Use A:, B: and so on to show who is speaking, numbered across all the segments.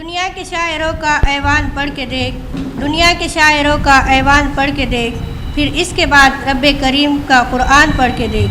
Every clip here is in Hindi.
A: दुनिया के शायरों का ऐवान पढ़ के देख, दुनिया के शायरों का ऐवान पढ़ के देख, फिर इसके बाद रब्बे करीम का कुरान पढ़ के देख।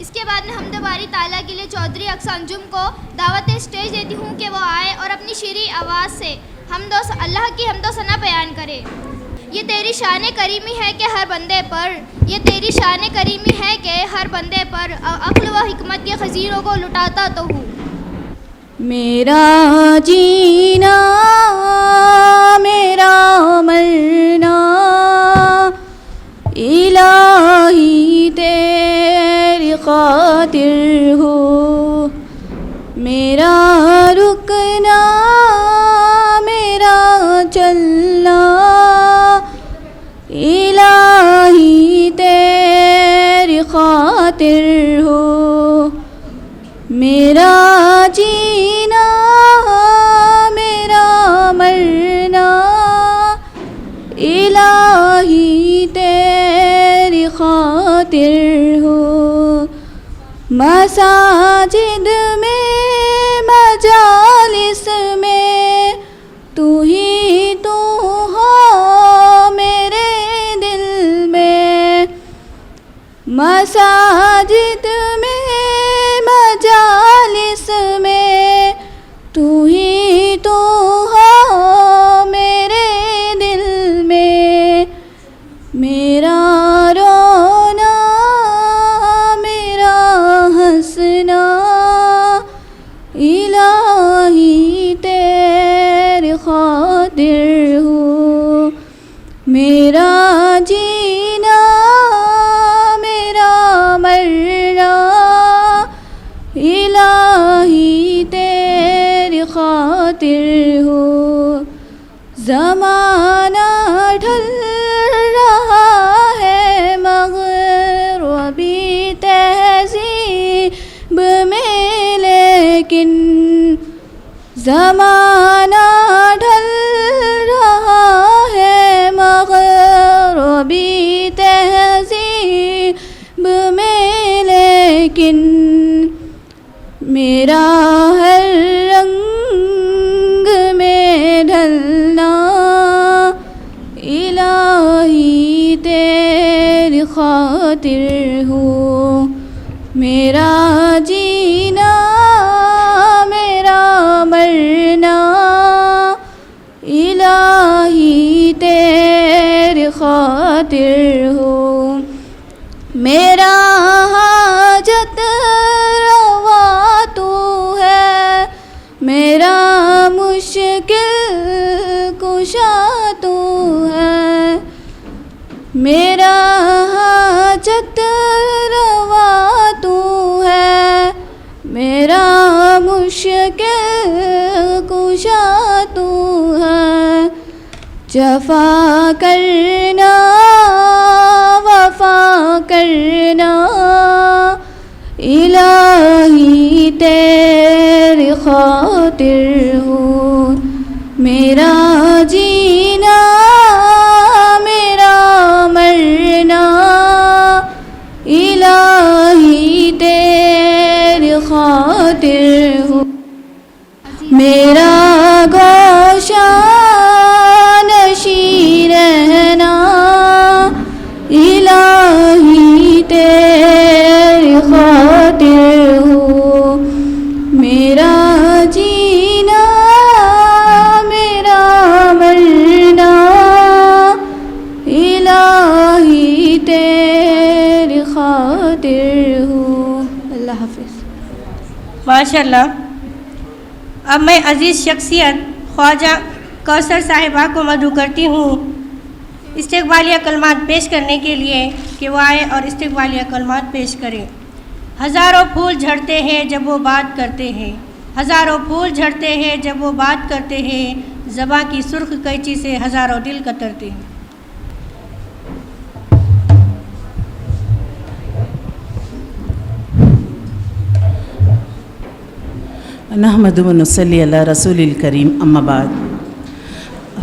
B: इसके बाद में हमद बारी ताला के लिए चौधरी अक्सा अंजुम को दावत स्टेज देती हूँ कि वो आए और अपनी शीरी आवाज़ से अल्लाह की हमदो सना बयान करे। ये तेरी शान करीमी है कि हर बंदे पर, ये तेरी शान करीमी है कि हर बंदे पर अक्ल व हिकमत के खजीरों को लुटाता तो हूँ।
C: मेरा जीना मेरा मरना इलाही तेरी खातिर हो, मेरा रुकना मेरा चलना इलाही तेरी खातिर हो, मेरा जीना मसाजिद में मजालिस में तू ही तू हो मेरे दिल में। मसाजिद में मजालिस में तू ही तू हो मेरे दिल में। मेरा रोना मेरा हंसना इलाही तेरे खातिर हूँ। मेरा जीना मेरा मरना इलाही तेरे खातिर हूँ। ज़माना ढल रहा है मगर अभी तहज़ीब में, लेकिन ज़माना ढल रहा है मगर अभी तहज़ीब में, लेकिन मेरा हर रंग में ढलना इलाही तेरी खातिर हूँ। मेरा जीना मेरा मरना इलाही तेरी खातिर हूँ। मेरा हाजत रवा तू है, मेरा मुश्किल कुशा तू है। मेरा हाजत रवा तू है, मेरा मुश्किल कुशा तू है। जफा करना वफा करना इलाही तेरी खातिर हूँ। मेरा जीना मेरा मरना इलाही तेरी खातिर हूँ। मेरा गोशा नशी रहना इलाही तेरी खातिर हूँ। मेरा जीना मेरा मरना इलाही तेरी खातिर हूँ। अल्लाह हाफ़िज़।
A: माशाल्लाह। अब मैं अज़ीज़ शख्सियत ख्वाजा कौसर साहिबा को मदऊ करती हूँ इस्तिक़बालिया कलमात पेश करने के लिए कि वो आए और इस्तिक़बालिया कलमात पेश करें। हज़ारों फूल झड़ते हैं जब वो बात करते हैं, हज़ारों फूल झड़ते हैं जब वो बात करते हैं। ज़बां की सुर्ख कैंची से हज़ारों दिल कतरते हैं।
D: नहमदु व नुसल्ली अला रसूलिल करीम, अम्मा बाद।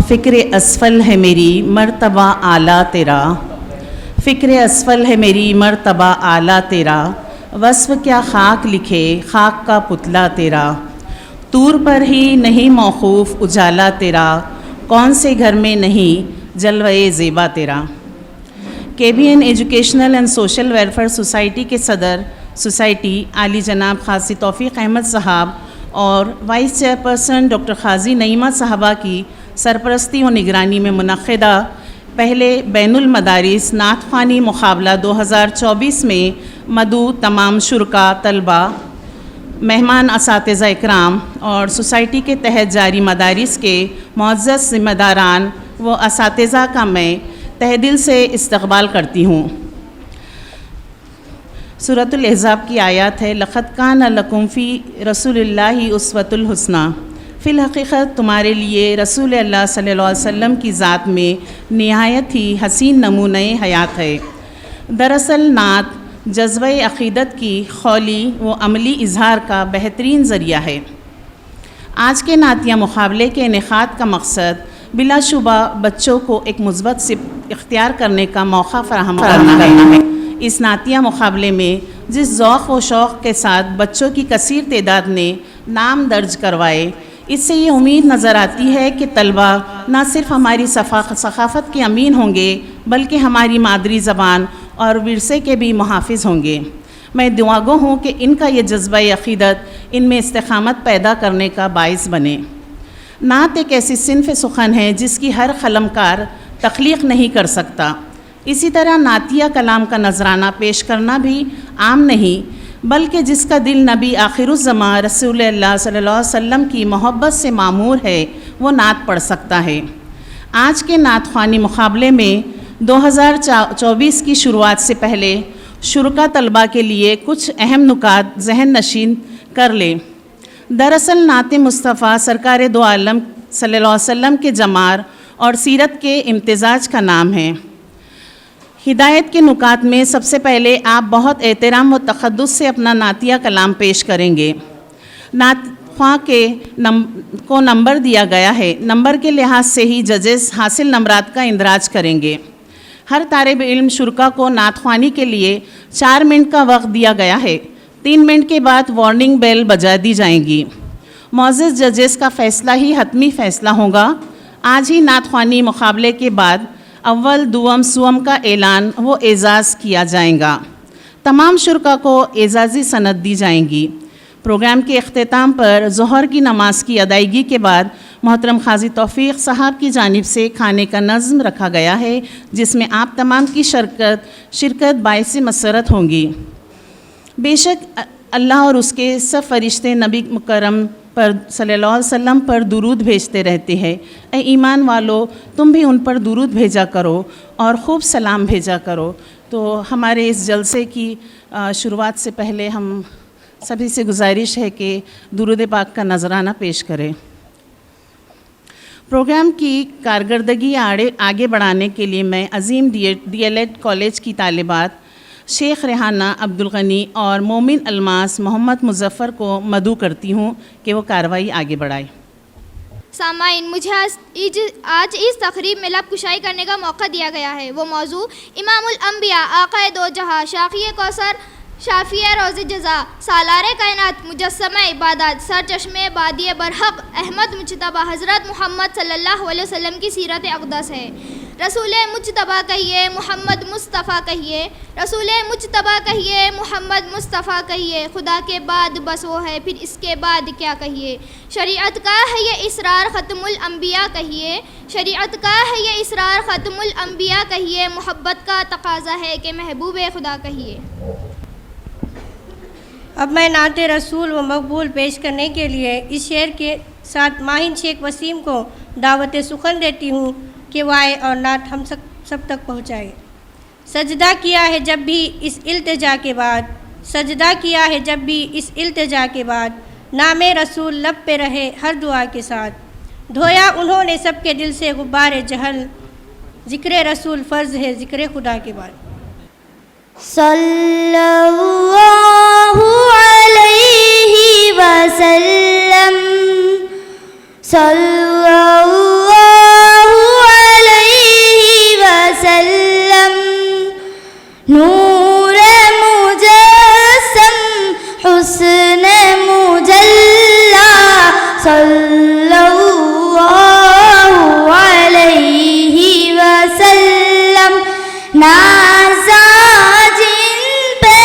D: फ़िक्र असफ़ल है मेरी मर्तबा आला तेरा, फ़िक्र असफ़ल है मेरी मर्तबा आला तेरा। वस्फ़ क्या ख़ाक लिखे ख़ाक का पुतला तेरा, तूर पर ही नहीं मौक़ूफ़ उजाला तेरा। कौन से घर में नहीं जलवे ज़ेबा तेरा। KBN educational and social welfare society के सदर सोसाइटी आली जनाब खासी तौफ़ीक़ अहमद साहब और वाइस चेयरपर्सन डॉक्टर खाजी नईमा साहबा की सरपरस्ती और निगरानी में मुनक़्क़िदा पहले बैनुल मदारिस नात ख़्वानी मुक़ाबला 2024 में मदऊ तमाम शुरका तलबा मेहमान असातिज़ा इकराम और सोसाइटी के तहत जारी मदारिस के मुअज़्ज़ज़ ज़िम्मेदारान व असातिज़ा का मैं तहे दिल से इस्तक़बाल करती हूँ। सूरतुल अहज़ाब की आयत है, लक़द कान लकुम फ़ी रसूलिल्लाहि उस्वतुल हुस्ना। फ़िल हक़ीक़त तुम्हारे लिए रसूल अल्लाह सल्लल्लाहु अलैहि वसल्लम की ज़ात में निहायत ही हसीन नमूने हयात है। दरअसल नात जज़्बे अक़ीदत की ख़ौली व अमली इजहार का बेहतरीन ज़रिया है। आज के नातिया मुक़ाबले के इनेक़ाद का मकसद बिलाशुबा बच्चों को एक मुस्बत सिफ़त इख्तियार करने का मौका फ़राहम करना है। इस नातिया मुकाबले में जिस ज़ौक़ व शौक़ के साथ बच्चों की कसीर तादाद ने नाम दर्ज करवाए, इससे ये उम्मीद नज़र आती है कि तलबा न सिर्फ़ हमारी सक़ाफ़त के अमीन होंगे बल्कि हमारी मादरी ज़बान और विरसे के भी मुहाफ़िज़ होंगे। मैं दुआगो हूँ कि इनका ये जज्बा अक़ीदत इनमें इस्तिक़ामत पैदा करने का बाइस बने। नात एक ऐसी सिन्फ़ सुख़न है जिसकी हर क़लमकार तख्लीक़ नहीं कर सकता। इसी तरह नातिया कलाम का नजराना पेश करना भी आम नहीं, बल्कि जिसका दिल नबी आखिरुज़्ज़मा रसूलुल्लाह सल्लल्लाहु अलैहि वसल्लम की मोहब्बत से मामूर है वो नात पढ़ सकता है। आज के नात ख़्वानी मुकाबले में 2024 की शुरुआत से पहले शुरका तलबा के लिए कुछ अहम नुकात ज़हन नशीन कर लें। दरअसल नात मुस्तफ़ा सरकार दो आलम सल्लल्लाहु अलैहि वसल्लम के जमार और सीरत के इम्तिज़ाज का नाम है। हिदायत के नुकात में सबसे पहले आप बहुत एहतराम व तक़द्दुस से अपना नातिया कलाम पेश करेंगे। नात ख्वां को नंबर दिया गया है। नंबर के लिहाज से ही जजेस हासिल नंबरात का इंदराज करेंगे। हर तालिब इल्म शुरका को नात ख्वानी के लिए 4 मिनट का वक्त दिया गया है। 3 मिनट के बाद वार्निंग बेल बजा दी जाएगी। मौजूद जजेस का फ़ैसला ही हतमी फ़ैसला होगा। आज ही नात ख्वानी मुकाबले के बाद अव्वल दुअम सुअम का ऐलान व एज़ाज़ किया जाएगा। तमाम शुरका को एज़ाज़ी सनद दी जाएंगी। प्रोग्राम के अख्तिताम पर ज़ोहर की नमाज की अदायगी के बाद मोहतरम क़ाज़ी तौफ़ीक़ साहब की जानिब से खाने का नज़्म रखा गया है, जिसमें आप तमाम की शिरकत बाइस मसरत होंगी। बेशक अल्लाह और उसके सब फरिश्ते नबी मुकर्रम पर सल्लल्लाहु अलैहि वसल्लम पर दुरूद भेजते रहते हैं। ए ईमान वालों, तुम भी उन पर दुरूद भेजा करो और ख़ूब सलाम भेजा करो। तो हमारे इस जलसे की शुरुआत से पहले हम सभी से गुजारिश है कि दुरूद पाक का नजराना पेश करें। प्रोग्राम की कारकर्दगी आगे बढ़ाने के लिए मैं अजीम DLED कॉलेज की तालिबात शेख रेहाना अब्दुल गनी और मोमिन अलमास मोहम्मद मुज़फ़्फ़र को मदऊ करती हूँ कि वो कार्रवाई आगे बढ़ाए।
B: सामाइन, मुझे आज इस तकरीब में लब कुशाई करने का मौका दिया गया है। वो मौजू इमामुल अंबिया आक़ाए दो जहाँ शाफ़िए कौसर शाफ़िया रोज़ जज़ा सालारे कायनात मुजस्समा इबादत सरचश्मे बादिए बरहक़ अहमद मुज्तबा हज़रत मोहम्मद सल्लल्लाहु अलैहि वसल्लम की सीरत अक़दस है। रसूले मुज्तबा कहिए, मोहम्मद मुस्तफ़ा कहिए। रसूले मुज्तबा कहिए, मोहम्मद मुस्तफ़ा कहिए। खुदा के बाद बस वो है, फिर इसके बाद क्या कहिए। शरीअत का है ये इसरार ख़त्मुल अंबिया कहिए। शरीअत का है ये इसरार ख़त्मुल अंबिया कहिए। मोहब्बत का तकाज़ा है कि महबूब खुदा कहिए।
A: अब मैं नाते रसूल व मकबूल पेश करने के लिए इस शेर के साथ माहिन शेख वसीम को दावत सुखन देती हूँ कि वो आए और नात हम सब तक पहुँचाए। सजदा किया है जब भी इस इल्तिजा के बाद, सजदा किया है जब भी इस इल्तिजा के बाद, नामे रसूल लब पे रहे हर दुआ के साथ। धोया उन्होंने सबके दिल से गुब्बार जहल, ज़िक्र रसूल फ़र्ज़ है ज़िक्र खुदा के बाद।
E: सल्लल्लाहु अलैहि वसल्लम, सल्लल्लाहु अलैहि वसल्लम। नूर मुजस्सम हुस्न मुजल्ला, सल्लल्लाहु अलैहि वसल्लम। नाज़ा जिन पे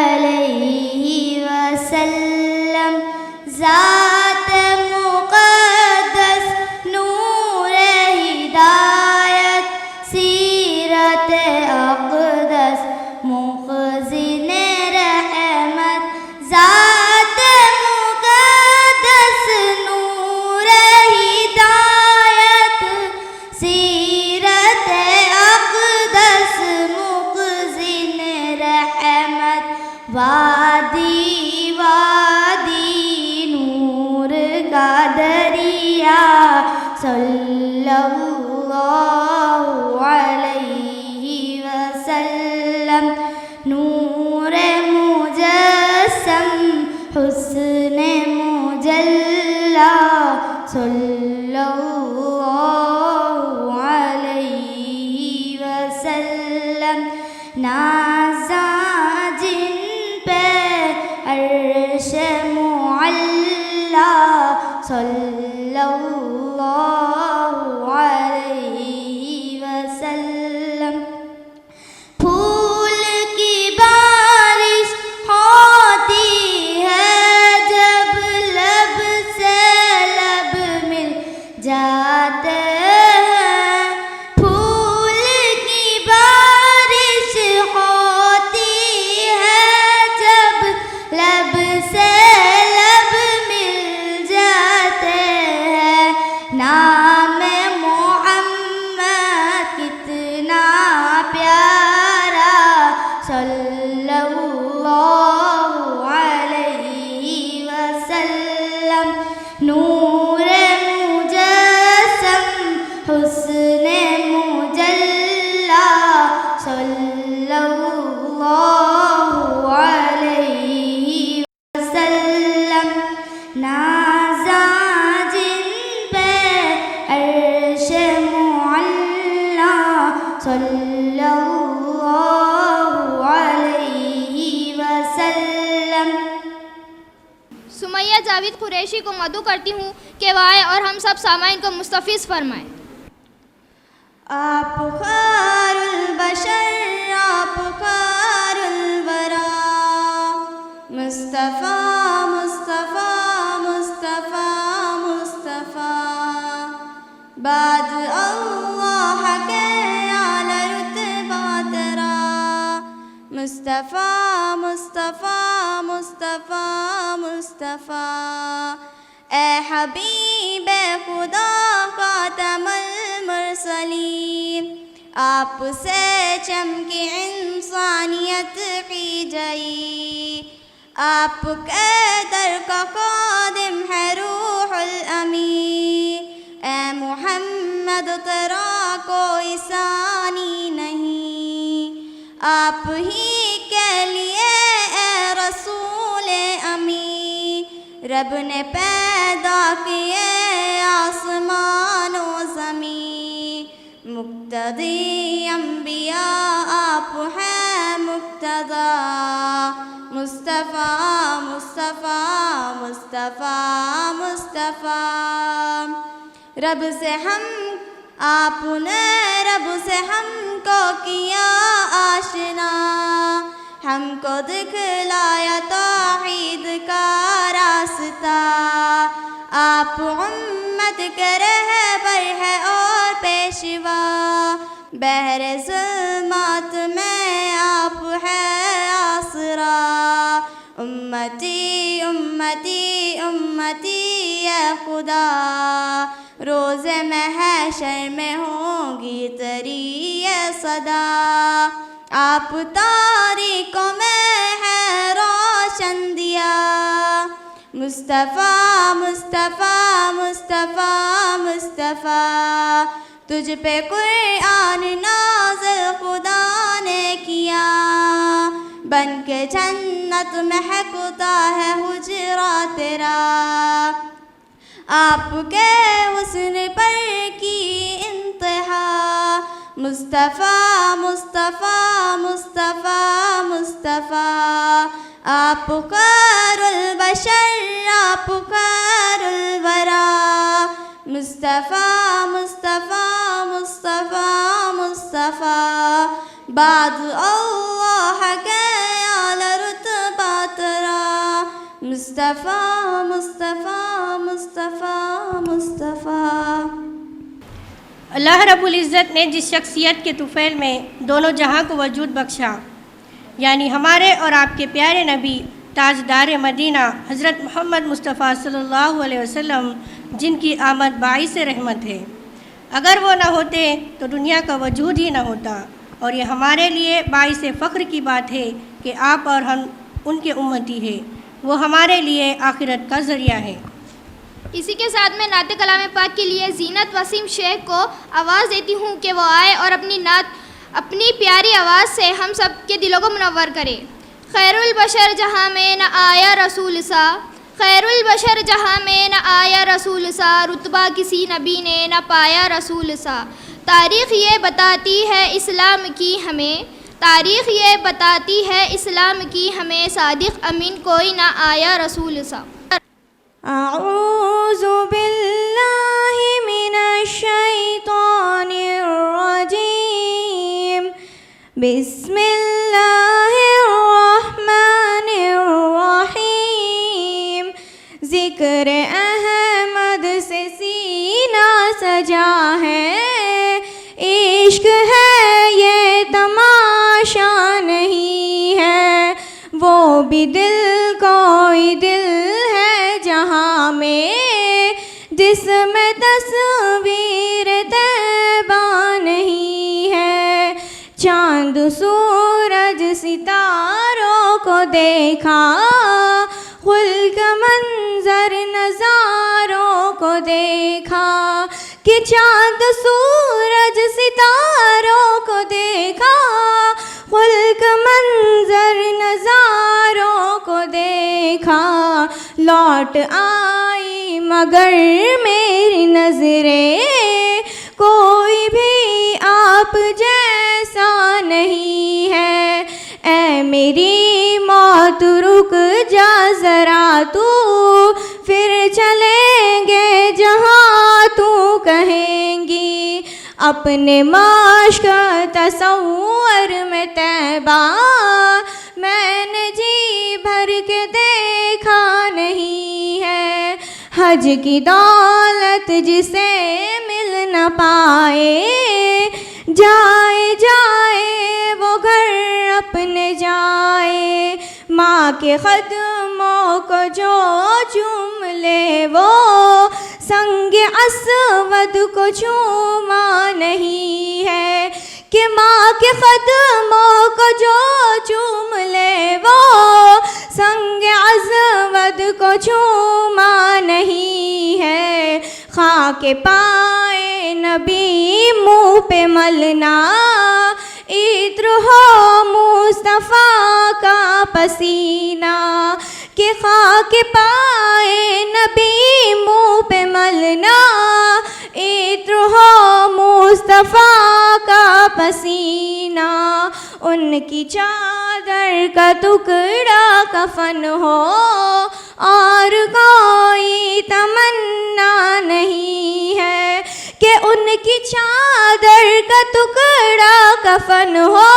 E: अलैहि वसल्लम। ज़ात मुक़द्दस नूर हिदायत सीरत अक़दस मुख़ज़िन रहमत। ज़ात मुक़द्दस नूर हिदायत सीरत अक़दस मुख़ज़िन रहमत। वादी वादी नूर का दरिया सल्लल्लाहु अलैहि वसल्लम। नूर मुजस्सम हुस्न मुजल्ला सल्लल्लाहु अलैहि वसल्लम। नाज़ा जिन पे अर्श मुअल्ला सल्लल्लाहु अलैहि वसल्लम। फूल की बारिश होती है जब लब से लब मिल जाते हैं। फूल की बारिश होती है जब लब से लब मिल जाते हैं। नाम मोहम्मद कितना प्यारा सल्लल्लाहु अलैहि वसल्लम। नूर मुजस्सम हुस्न मुजल्ला सल्लल्लाहु अलैहि वसल्लम। नाज़ा जिन पे अर्श मुअल्ला सल्लल्लाहु अलैहि वसल्लम।
B: सुमैया जावेद कुरैशी को मदू करती हूँ कि वह आए और हम सब सामाइन को मुस्तफ़िज़ फरमाएँ।
E: आप खैरुल बशर आप खैरुल वरा। मुस्तफ़ा मुस्तफ़ा मुस्तफ़ा मुस्तफ़ा। बाद अल्लाह के आला रुतबा तेरा। मुस्तफ़ा मुस्तफ़ा मुस्तफ़ा मुस्तफ़ा। ए हबीब खुदा ख़ातमुल मुरसलीन। आपसे चमकी इंसानियत की जई। आपके दर का ख़ादिम है रूहुल अमीन। ए मुहम्मद तेरा कोई सानी नहीं। आप ही के लिए ए रसूल अमीन। रब ने पैदा किए आसमान व ज़मीन। मुक़्तदी अंबिया आप हैं मुक़्तदा। मुस्तफ़ा मुस्तफ़ा मुस्तफ़ा मुस्तफ़ा। रब से हम आपने रब से हमको किया आशना। हमको दिखलाया तौहीद का रास्ता। आप उम्मत के रहबर है और पेशवा। बहरे ज़ुल्मात में आप है आसरा। उम्मती उम्मती उम्मती या खुदा। रोज़े महशर में होगी तेरी ये सदा। आप तारीकों में है रोशन दिया। मुस्तफ़ा मुस्तफ़ा मुस्तफ़ा मुस्तफ़ा। तुझ पे कुरान नाज़िल खुदा ने किया। बन के जन्नत महकता है हुजरा तेरा। आपके हुस्न पर की इंतहा। मुस्तफ़ा मुस्तफ़ा मुस्तफ़ा मुस्तफ़ा। आप खैरुल बशर आप खैरुल वरा। मुस्तफ़ा मुस्तफ़ा मुस्तफ़ा मुस्तफ़ा। बाद अल्लाह के आला रुतबा मुस्तफ़ा मुस्तफ़ा मुस्तफ़ा मुस्तफ़ा।
A: अल्लाह रब्बुल इज़्ज़त ने जिस शख्सियत के तुफ़ैल में दोनों जहां को वजूद बख्शा, यानी हमारे और आपके प्यारे नबी ताजदार मदीना हज़रत मोहम्मद मुस्तफ़ा सल्लल्लाहु अलैहि वसल्लम, जिनकी आमद बाइस रहमत है, अगर वो ना होते तो दुनिया का वजूद ही ना होता। और ये हमारे लिए बाइस फ़ख्र की बात है कि आप और हम उनके उम्मती हैं। वो हमारे लिए आखिरत का ज़रिया है।
B: इसी के साथ मैं नात कलाम पाक के लिए ज़ीनत वसीम शेख को आवाज़ देती हूँ कि वो आए और अपनी नात अपनी प्यारी आवाज़ से हम सब के दिलों को मुनव्वर करे। खैरुल बशर जहाँ में न आया रसूल सा, खैरुल बशर जहाँ में न आया रसूल सा, रुतबा किसी नबी ने न पाया रसूल सा। तारीख़ ये बताती है इस्लाम की हमें, तारीख़ ये बताती है इस्लाम की हमें, सादिक़ अमीन कोई ना आया रसूल सा।
E: अऊज़ु बिल्लाहि मिनश शैतानिर रजीम, बिस्मिल्लाहिर रहमानिर रहीम। ज़िक्र अहमद से सीना सजा है, इश्क है ये तमाशा नहीं है। वो भी दिल कोई दिल है जहाँ में, जिसमें तस्वीर तैबा नहीं है। चाँद सूरज सितारों को देखा, खुल्क मंजर नज़ारों को देखा, कि चाँद सूरज सितारों को देखा, खुल्क मंजर नज़ारों को देखा। लौट आई मगर मेरी नज़रें, कोई भी आप जैसा नहीं है। ऐ मेरी मौत रुक जा ज़रा तू, फिर चलेंगे जहाँ तू कहेंगी। अपने माश्क तसव्वुर में तैबा, मैंने जी भर के देखा नहीं है। हज की दौलत जिसे मिल न पाए, जाए जाए वो घर अपने जाए। माँ के क़दमों को जो चूम ले, वो संग अस्वद को चूमा नहीं है। कि माँ के क़दमों को जो चूम ले, वो संग अस्वद को चूमा नहीं है। खाके पाए नबी मुँह पे मलना, इत्र हो मुस्तफ़ा का पसीना। कि खाके पाए नबी मुँह पे मलना, इत्र हो मुस्तफ़ा का पसीना। उनकी चादर का टुकड़ा कफन हो, और कोई तमन्ना नहीं है। कि उनकी चादर का टुकड़ा कफन हो,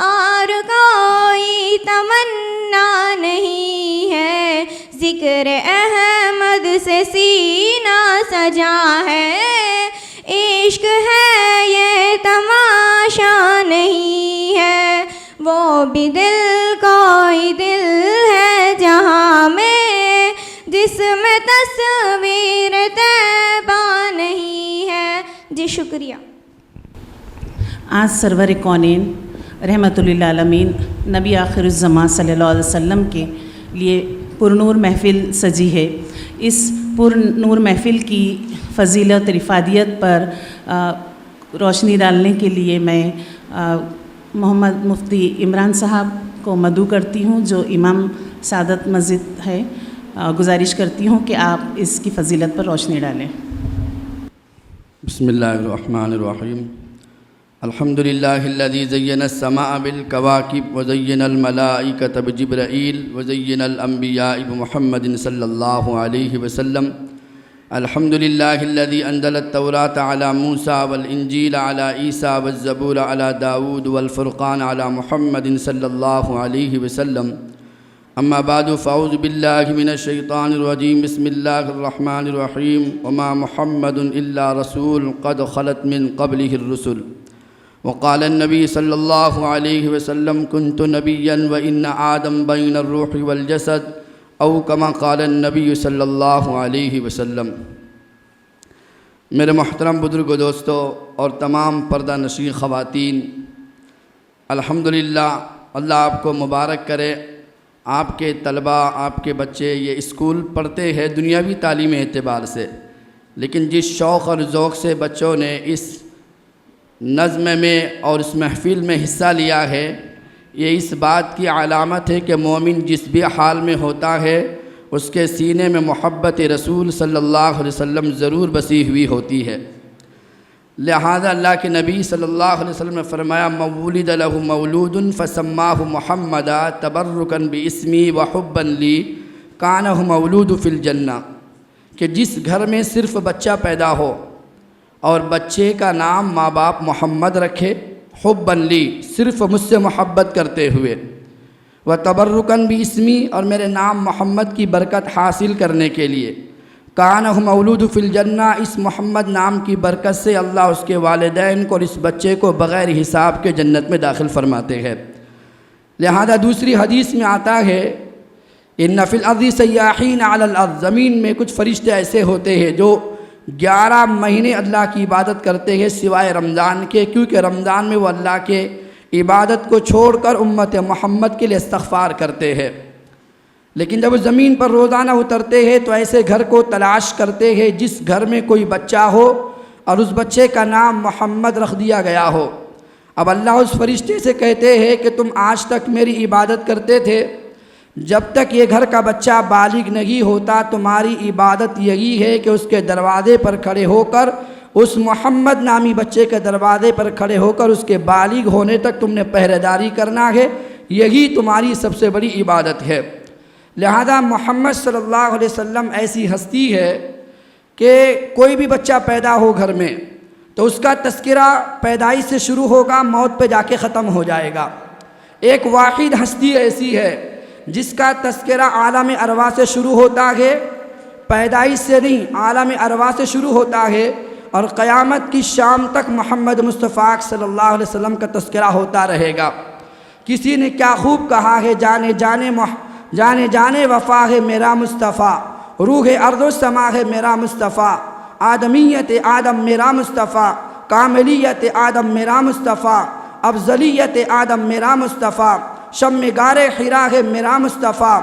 E: और कोई तमन्ना नहीं है। ज़िक्र अहमद से सीना सजा है, इश्क है ये तमाशा नहीं है। वो भी दिल कोई दिल है जहाँ में, जिसमें तस्वीर तैबा नहीं है। जी शुक्रिया।
D: आज सरवर कौनैन रहमतुल्लिल आलमीन नबी आखिरुज़्ज़मान सल्लल्लाहु अलैहि वसल्लम के लिए पुरनूर महफ़िल सजी है। इस पुरनूर महफ़िल की फ़जीलत रिफ़ादियत पर रोशनी डालने के लिए मैं मोहम्मद मुफ्ती इमरान साहब को मदऊ करती हूँ, जो इमाम सादत मस्जिद है। गुजारिश करती हूँ कि आप इसकी फ़जीलत पर रोशनी डालें।
F: बिस्मिल्लाहिर्रहमानिर्रहीम। अल्हम्दुलिल्लाहिल्लज़ी ज़य्यना अस्समाअ बिल-कवाकिब व ज़य्यना अल-मलाइकत बिजिब्राईल व ज़य्यना अल-अंबिया बिमुहम्मदिन सल्लल्लाहु अलैहि वसल्लम। अल्हम्दुलिल्लाहिल्लज़ी अंज़ला अत-तौरात अला मूसा वल इंजील अला ईसा वज़्ज़बूर अला दाऊद वल फ़ुरक़ान अला मुहम्मदिन सल्लल्लाहु अलैहि वसल्लम। अम्मा बादु फ़ाऊज़ु बिल्लाहि मिनश्शैतानिर रजीम बिस्मिल्लाहिर रहमानिर रहीम वमा मुहम्मदुन इल्ला रसूल क़द ख़लत मिन क़ब्लिहिर रुसूल वक़ाल नबी सल्लल्लाहु अलैहि वसल्लम कुन्तु नबिय्यन व इन्न आदम बैनर रूहि वल जसद औ कमा क़ाल नबी सल्लल्लाहु अलैहि वसल्लम। मेरे मोहतरम बुज़ुर्ग दोस्तों और तमाम पर्दा नशीं ख़वातीन, अल्हम्दुलिल्लाह, अल्लाह आपको मुबारक करे। आपके तलबा, आपके बच्चे ये स्कूल पढ़ते हैं दुनियावी तालीम एतबार से, लेकिन जिस शौक़ और ज़ौक़ से बच्चों ने इस नज़्म में और इस महफ़िल में हिस्सा लिया है, ये इस बात की अलामत है कि मोमिन जिस भी हाल में होता है उसके सीने में मोहब्बत रसूल सल्लल्लाहु अलैहि वसल्लम ज़रूर बसी हुई होती है। लिहाजा अल्लाह के नबी सल्लल्लाहु अलैहि वसल्लम ने फरमाया मवूलिद लहु मौलूदुन फसम्माहु मुहम्मदा तबर्रुकन बिस्मी व हुब्बन ली कानहु मौलूदु फिल जन्ना, कि जिस घर में सिर्फ़ बच्चा पैदा हो और बच्चे का नाम माँ बाप मोहम्मद रखे, हुब्बन ली, सिर्फ़ मुझसे मोहब्बत करते हुए, व तबर्रुकन बिस्मी, और मेरे नाम मोहम्मद की बरकत हासिल करने के लिए, कानहु मौलूदु फिल जन्ना, इस मोहम्मद नाम की बरकत से अल्लाह उसके वालिदैन को और इस बच्चे को बग़ैर हिसाब के जन्नत में दाखिल फरमाते हैं। लिहाजा दूसरी हदीस में आता है इन्ना फिल अर्ज़ि सय्याहीन अलल अर्ज़, ज़मीन में कुछ फ़रिश्ते ऐसे होते हैं जो 11 महीने अल्लाह की इबादत करते हैं सिवाय रमज़ान के, क्योंकि रमज़ान में वो अल्लाह के इबादत को छोड़कर उम्मत मोहम्मद के लिए इस्तग़फ़ार करते हैं। लेकिन जब ज़मीन पर रोज़ाना उतरते हैं तो ऐसे घर को तलाश करते हैं जिस घर में कोई बच्चा हो और उस बच्चे का नाम मोहम्मद रख दिया गया हो। अब अल्लाह उस फरिश्ते से कहते हैं कि तुम आज तक मेरी इबादत करते थे, जब तक ये घर का बच्चा बालिग नहीं होता तुम्हारी इबादत यही है कि उसके दरवाज़े पर खड़े होकर, उस मोहम्मद नामी बच्चे के दरवाज़े पर खड़े होकर उसके बालिग होने तक तुमने पहरेदारी करना है, यही तुम्हारी सबसे बड़ी इबादत है। लिहाजा मोहम्मद सल्लल्लाहु अलैहि वसल्लम ऐसी हस्ती है कि कोई भी बच्चा पैदा हो घर में तो उसका तस्किरा पैदाइश से शुरू होगा, मौत पे जाके ख़त्म हो जाएगा। एक वाहिद हस्ती ऐसी है जिसका तस्किरा आलम अरवा से शुरू होता है, पैदाइश से नहीं, आलम अरवा से शुरू होता है और क़यामत की शाम तक मोहम्मद मुस्तफ़ा सल्लल्लाहु अलैहि वसल्लम का तस्किरा होता रहेगा। किसी ने क्या खूब कहा है, जाने जाने वफ़ा है मेरा मुस्तफ़ा, रूह अर्ज़ो समा है मेरा मुस्तफ़ा, आदमीयत आदम मेरा मुस्तफ़ा, कामलियत आदम मेरा मुस्तफ़ा, अफजलियत आदम मेरा मुस्तफ़ा, शम्म गारे हिरा है मेरा मुस्तफ़ा,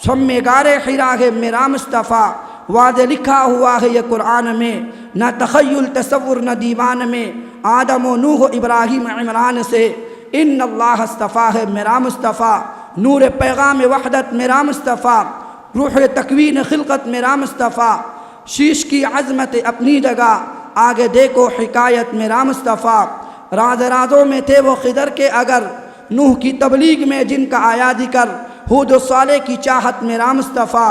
F: शम्म गारे हिरा है मेरा मुस्तफ़ा, वादे लिखा हुआ है ये कुरान में, न तख़य्युल तसव्वुर न दीवान में, आदम व नूह इब्राहीम इमरान से, इन्नल्लाह अस्तफ़ा है मेरा मुस्तफ़ा, नूर पैगाम वहदत मेरा मुस्तफ़ा, रूह तकवीन खिलकत मेरा मुस्तफ़ा, शीश की अज़मत अपनी जगह, आगे देखो हिकायत मेरा मुस्तफ़ा, राज राजों में थे वो खिदर के अगर, नूह की तबलीग में जिनका आया जिक्र, हूद व साले की चाहत मेरा मुस्तफ़ा,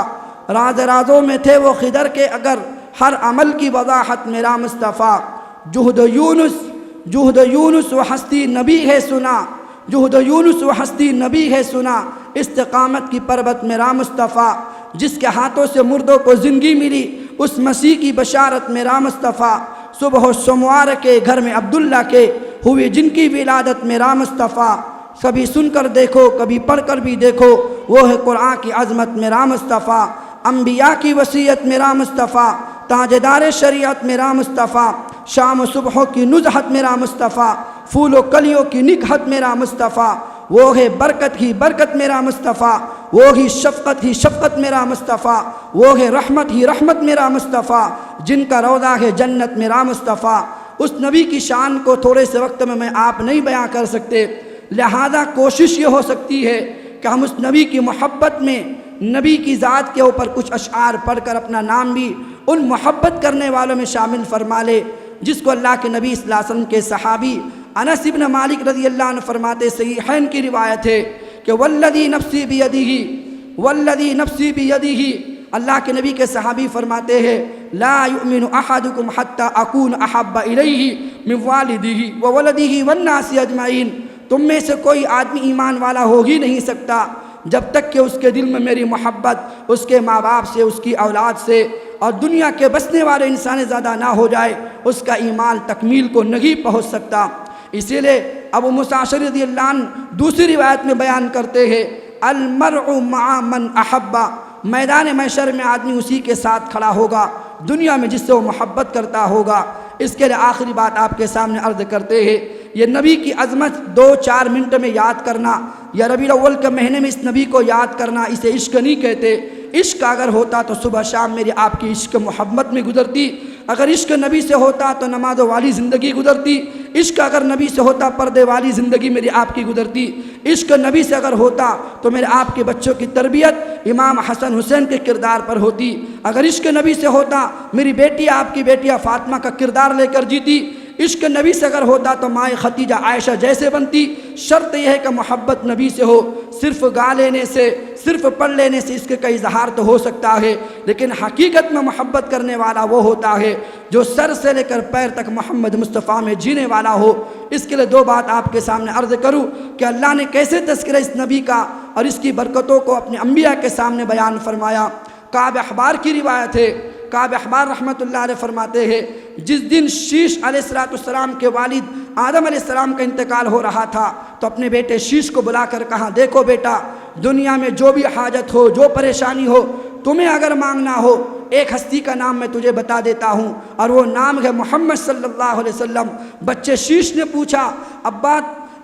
F: राज राजों में थे वो खिदर के अगर, हर अमल की वज़ाहत मेरा मुस्तफ़ा, जुहद यूनुस व हस्ती नबी है सुना, जुहद यूनुस व हस्ती नबी है सुना, इस्तिकामत की पर्वत मेरा मुस्तफ़ा, जिसके हाथों से मुर्दों को ज़िंदगी मिली उस मसीह की बशारत मेरा मुस्तफ़ा, सुबह सोमवार के घर में अब्दुल्ला के हुई जिनकी विलादत मेरा मुस्तफ़ा, कभी सुनकर देखो कभी पढ़कर भी देखो वो है कुरान की अज़मत मेरा मुस्तफ़ा, अम्बिया की वसीयत मेरा मुस्तफ़ा, ताजदार शरीयत मेरा मुस्तफ़ा, शाम सुबह की नुज़हत मेरा मुस्तफ़ा, फूलों कलियों की निकहत मेरा मुस्तफ़ा, वो है बरकत ही बरकत मेरा मुस्तफ़ा, वो ही शफ़क़त मेरा मुस्तफ़ा, वो है रहमत ही रहमत मेरा मुस्तफ़ा, जिनका रौज़ा है जन्नत मेरा मुस्तफ़ा। उस नबी की शान को थोड़े से वक्त में मैं आप नहीं बयां कर सकते, लिहाजा कोशिश ये हो सकती है कि हम उस नबी की मोहब्बत में नबी की ज़ात के ऊपर कुछ अशआर पढ़कर अपना नाम भी उन मोहब्बत करने वालों में शामिल फरमा ले जिसको अल्लाह के नबी सल्लल्लाहु अलैहि वसल्लम के सहाबी अनस इब्न मालिक रज़ी अल्लाह अन्हु फरमाते, सहीहैन की रिवायत है कि वल्लज़ी नफ्सी बियदिही, अल्लाह के नबी के सहाबी फरमाते हैं, ला युमिनु अहदुकुम हत्ता अकून अहब्बा इलैहि मिन वालिदिही व वलदिही वन्नासी अजमाइन, तुम में से कोई आदमी ईमान वाला हो ही नहीं सकता जब तक कि उसके दिल में मेरी मोहब्बत उसके माँ बाप से, उसकी औलाद से और दुनिया के बसने वाले इंसान ज़्यादा ना हो जाए, उसका ईमान तकमील को नहीं पहुँच सकता। इसीलिए अबू मूसा अशअरी रज़ियल्लाहु अन्हु दूसरी रिवायत में बयान करते हैं, अल-मर्उ मअ मन अहब्बा, मैदान महशर में आदमी उसी के साथ खड़ा होगा दुनिया में जिससे वो मोहब्बत करता होगा। इसके लिए आखिरी बात आपके सामने अर्ज़ करते हैं, ये नबी की अज़मत 2-4 मिनट में याद करना या रबीउल अव्वल के महीने में इस नबी को याद करना, इसे इश्क नहीं कहते। इश्क अगर होता तो सुबह शाम मेरी आपकी इश्क मोहब्बत में गुजरती। अगर इश्क नबी से होता तो नमाज़ वाली ज़िंदगी गुजरती। इश्क अगर नबी से होता पर्दे वाली ज़िंदगी मेरी आपकी गुजरती। इश्क नबी से अगर होता तो मेरे आपके बच्चों की तरबियत इमाम हसन हुसैन के किरदार पर होती। अगर इश्क नबी से होता मेरी बेटी आपकी बेटिया फ़ातिमा का किरदार लेकर जीती। इश्क नबी से अगर होता तो माए खतीजा आयशा जैसे बनती। शर्त यह है कि मोहब्बत नबी से हो। सिर्फ गा लेने से, सिर्फ पढ़ लेने से इसके का इजहार तो हो सकता है, लेकिन हकीकत में मोहब्बत करने वाला वो होता है जो सर से लेकर पैर तक मोहम्मद मुस्तफ़ा में जीने वाला हो। इसके लिए 2 बात आपके सामने अर्ज़ करूँ कि अल्लाह ने कैसे तज़किरा इस नबी का और इसकी बरकतों को अपने अम्बिया के सामने बयान फरमाया। काब अखबार की रिवायत है, काब अखबार रहमतुल्लाह अलैह फरमाते हैं, जिस दिन शीश अलैहिस्सलाम के वालिद आदम अलैहिस्सलाम का इंतकाल हो रहा था तो अपने बेटे शीश को बुलाकर कहा, देखो बेटा, दुनिया में जो भी हाजत हो, जो परेशानी हो, तुम्हें अगर मांगना हो, एक हस्ती का नाम मैं तुझे बता देता हूँ और वो नाम है मोहम्मद सल्लल्लाहु अलैहि वसल्लम। बच्चे शीश ने पूछा, अब्बा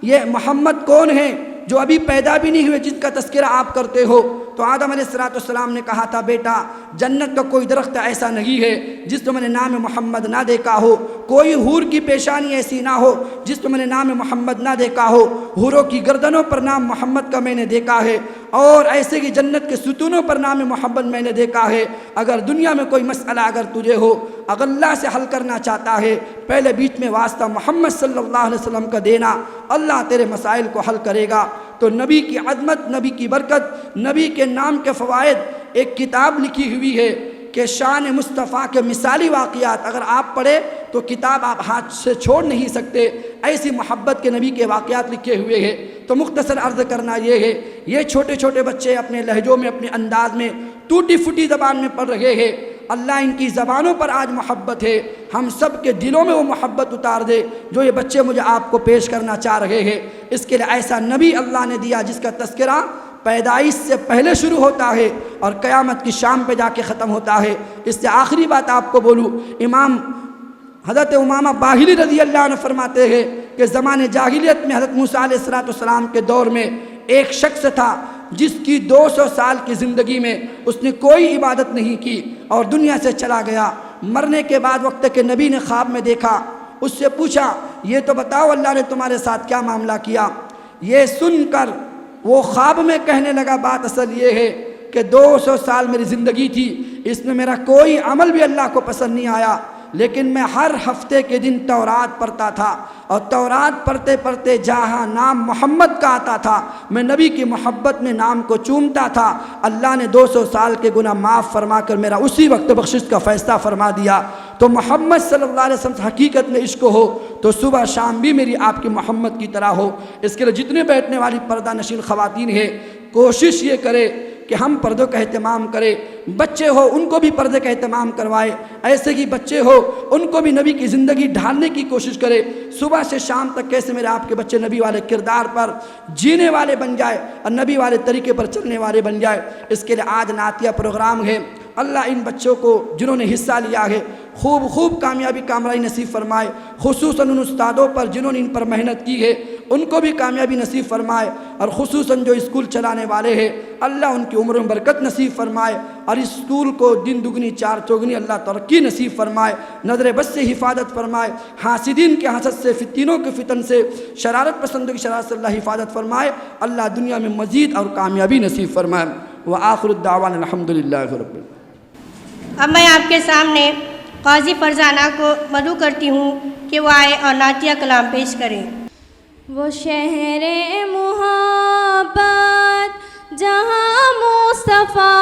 F: ये मोहम्मद कौन है जो अभी पैदा भी नहीं हुए, जिसका तज़किरा आप करते हो? तो आदम अलैहिस्सलाम ने कहा था, बेटा जन्नत का कोई दरख्त ऐसा नहीं है जिस तो मैंने नाम मोहम्मद ना देखा हो, कोई हूर की पेशानी ऐसी ना हो जिस तो मैंने नाम मोहम्मद ना देखा हो। हूरों की गर्दनों पर नाम मोहम्मद का मैंने देखा है और ऐसे ही जन्नत के सुतूनों पर नाम मोहम्मद मैंने देखा है। अगर दुनिया में कोई मसला अगर तुझे हो, अगर अल्लाह से हल करना चाहता है, पहले बीच में वास्ता मोहम्मद सल्लल्लाहु अलैहि वसल्लम का देना, अल्लाह तेरे मसाइल को हल करेगा। तो नबी की अज़मत, नबी की बरकत, नबी के नाम के फ़वाइद, एक किताब लिखी हुई है कि शान मुस्तफ़ा के मिसाली वाक़ियात, अगर आप पढ़े तो किताब आप हाथ से छोड़ नहीं सकते। ऐसी मोहब्बत के नबी के वाक़ियात लिखे हुए हैं। तो मुख्तसर अर्ज़ करना ये है, ये छोटे छोटे बच्चे अपने लहजों में, अपने अंदाज में, टूटी फूटी ज़बान में पढ़ रहे हैं। अल्लाह इनकी ज़बानों पर आज मोहब्बत है, हम सब के दिलों में वो मोहब्बत उतार दे जो ये बच्चे मुझे आपको पेश करना चाह रहे हैं। इसके लिए ऐसा नबी अल्लाह ने दिया जिसका तज़किरा पैदाइश से पहले शुरू होता है और क़यामत की शाम पे जाके ख़त्म होता है। इससे आखिरी बात आपको बोलूँ, इमाम हज़रत उमामा बाहिली रज़ियल्लाहु अन्हु फरमाते हैं कि ज़माने जाहिलियत में हज़रत मूसा अलैहिस्सलाम के दौर में एक शख्स था जिसकी 200 साल की ज़िंदगी में उसने कोई इबादत नहीं की और दुनिया से चला गया। मरने के बाद वक्त के नबी ने ख्वाब में देखा, उससे पूछा, ये तो बताओ अल्लाह ने तुम्हारे साथ क्या मामला किया? ये सुनकर वो ख्वाब में कहने लगा, बात असल ये है कि 200 साल मेरी ज़िंदगी थी, इसमें मेरा कोई अमल भी अल्लाह को पसंद नहीं आया, लेकिन मैं हर हफ्ते के दिन तौरात पढ़ता था और तौरात पढ़ते पढ़ते जहाँ नाम मोहम्मद का आता था मैं नबी की मोहब्बत में नाम को चूमता था। अल्लाह ने 200 साल के गुनाह माफ़ फरमा कर मेरा उसी वक्त बख्शिश का फ़ैसला फरमा दिया। तो मोहम्मद सल्लल्लाहु अलैहि वसल्लम हकीकत में इश्क हो तो सुबह शाम भी मेरी आपकी मोहम्मद की तरह हो। इसके लिए जितने बैठने वाली पर्दा नशीन ख़वातीन है, कोशिश ये करे कि हम पर्दों का एहतमाम करें। बच्चे हो उनको भी पर्दे का एहतमाम करवाए, ऐसे कि बच्चे हो उनको भी नबी की ज़िंदगी ढालने की कोशिश करे। सुबह से शाम तक कैसे मेरे आपके बच्चे नबी वाले किरदार पर जीने वाले बन जाए और नबी वाले तरीके पर चलने वाले बन जाए। इसके लिए आज नातिया प्रोग्राम है। अल्लाह इन बच्चों को जिन्होंने हिस्सा लिया है खूब कामयाबी कामराई नसीब फरमाए। खुसूसन उन उस्तादों पर जिन्होंने इन पर मेहनत की है उनको भी कामयाबी नसीब फरमाए और खुसूसन जो स्कूल चलाने वाले हैं अल्लाह उनकी उम्र में बरकत नसीब फरमाए और इस स्कूल को दिन दुगनी चार चौगनी अल्लाह तरक्की नसीब फरमाए। नज़र बस से हिफाजत फरमाए, हासिदीन के हसद से, फितनों के फितन से, शरारत पसंदों की शरारत से अल्लाह हिफाजत फरमाए। अल्लाह दुनिया में मज़ीद और कामयाबी नसीब फरमाए। व आखिरु दावाना अल्हम्दुलिल्लाहि रब्बिल आलमीन।
A: अब मैं आपके सामने काजी फरजाना को मदऊ करती हूँ कि वो आए और नातिया कलाम पेश करें।
E: वो शहरे मुहब्बत जहाँ मुस्तफ़ा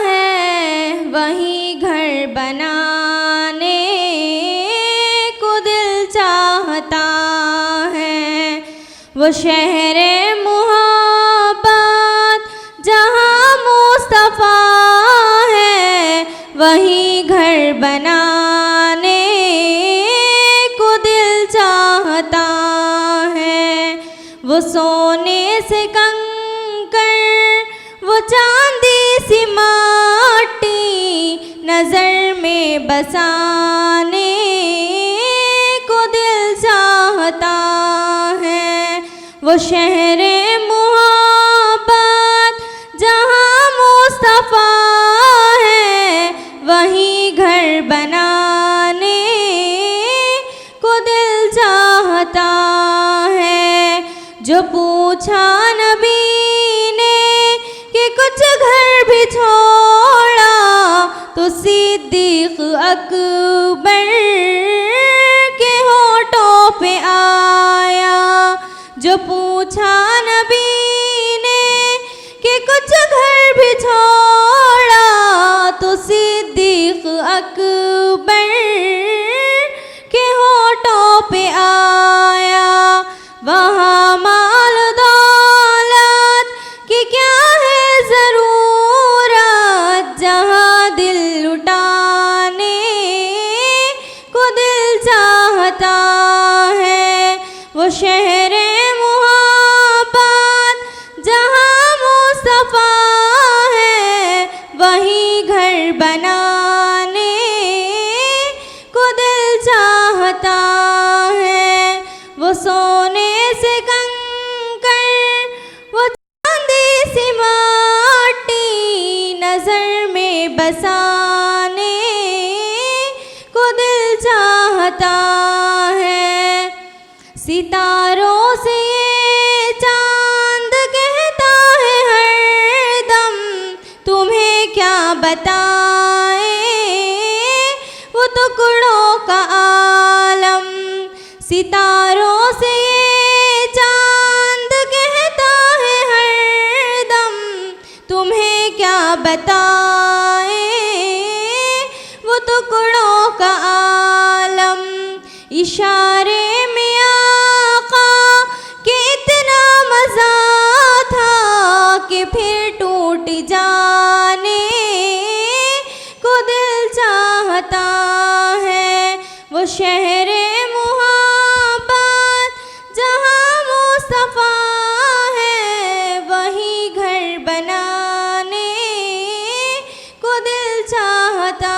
E: है वहीं घर बनाने को दिल चाहता है। वो शहरे मुहब्बत मुस्तफ़ा है वही घर बनाने को दिल चाहता है। वो सोने से कंकर वो चांदी सी माटी नज़र में बसाने को दिल चाहता है। वो शहरे मोहब्बत जहाँ मुस्तफ़ा है वही घर बनाने को दिल चाहता है। जो पूछा नबी ने कि कुछ घर भी छोड़ा तो सिद्दीक़ अकबर के होठों पे आया। जो पूछा नबी ने कि कुछ घर भी छोड़ा तो सिद्दीक़ अकबर के होठों पे आया। वहाँ माल दौलत की क्या है ज़रूरत जहाँ दिल लुटाने को दिल चाहता है। वो शहरे मोहब्बत जहाँ मुस्तफ़ा है वही घर बनाने को दिल चाहता है। वो सोने से कंकर वो चांदी सी माटी नज़र में बसाने को दिल चाहता है। सितारों से ये चांद कहता है हरदम तुम्हें क्या बताए वो टुकड़ों का आलम। सितारों से ये चांद कहता है हरदम तुम्हें क्या बताए वो टुकड़ों का आलम। इशारे में आका के इतना मज़ा था कि फिर टूट जाने को दिल चाहता है। वो शहरे मोहब्बत जहाँ मुस्तफ़ा है वही घर बनाने को दिल चाहता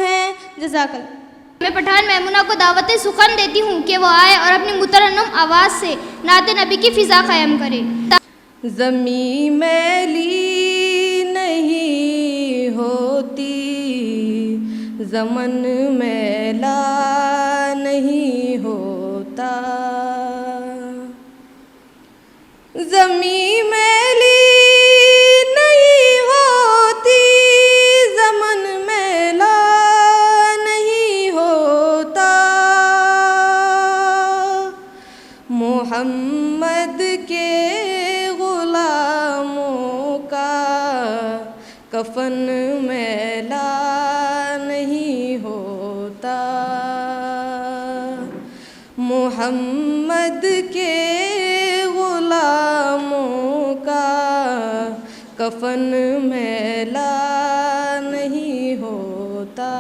E: है। जज़ाकल्लाह।
B: मैं पठान मैमुना को दावत सुखन देती हूँ कि वो आए और अपनी मुतरन्नम आवाज़ से नात नबी की फ़िज़ा क़ायम करे।
G: ज़मीं मैली नहीं होती, ज़मन मैला नहीं होता। ज़मीं मैली नहीं होती, ज़मन मैला नहीं होता। मोहम्मद के ग़ुलामों का कफ़न मैला नहीं होता। मोहम्मद के ग़ुलामों का कफ़न मैला नहीं होता।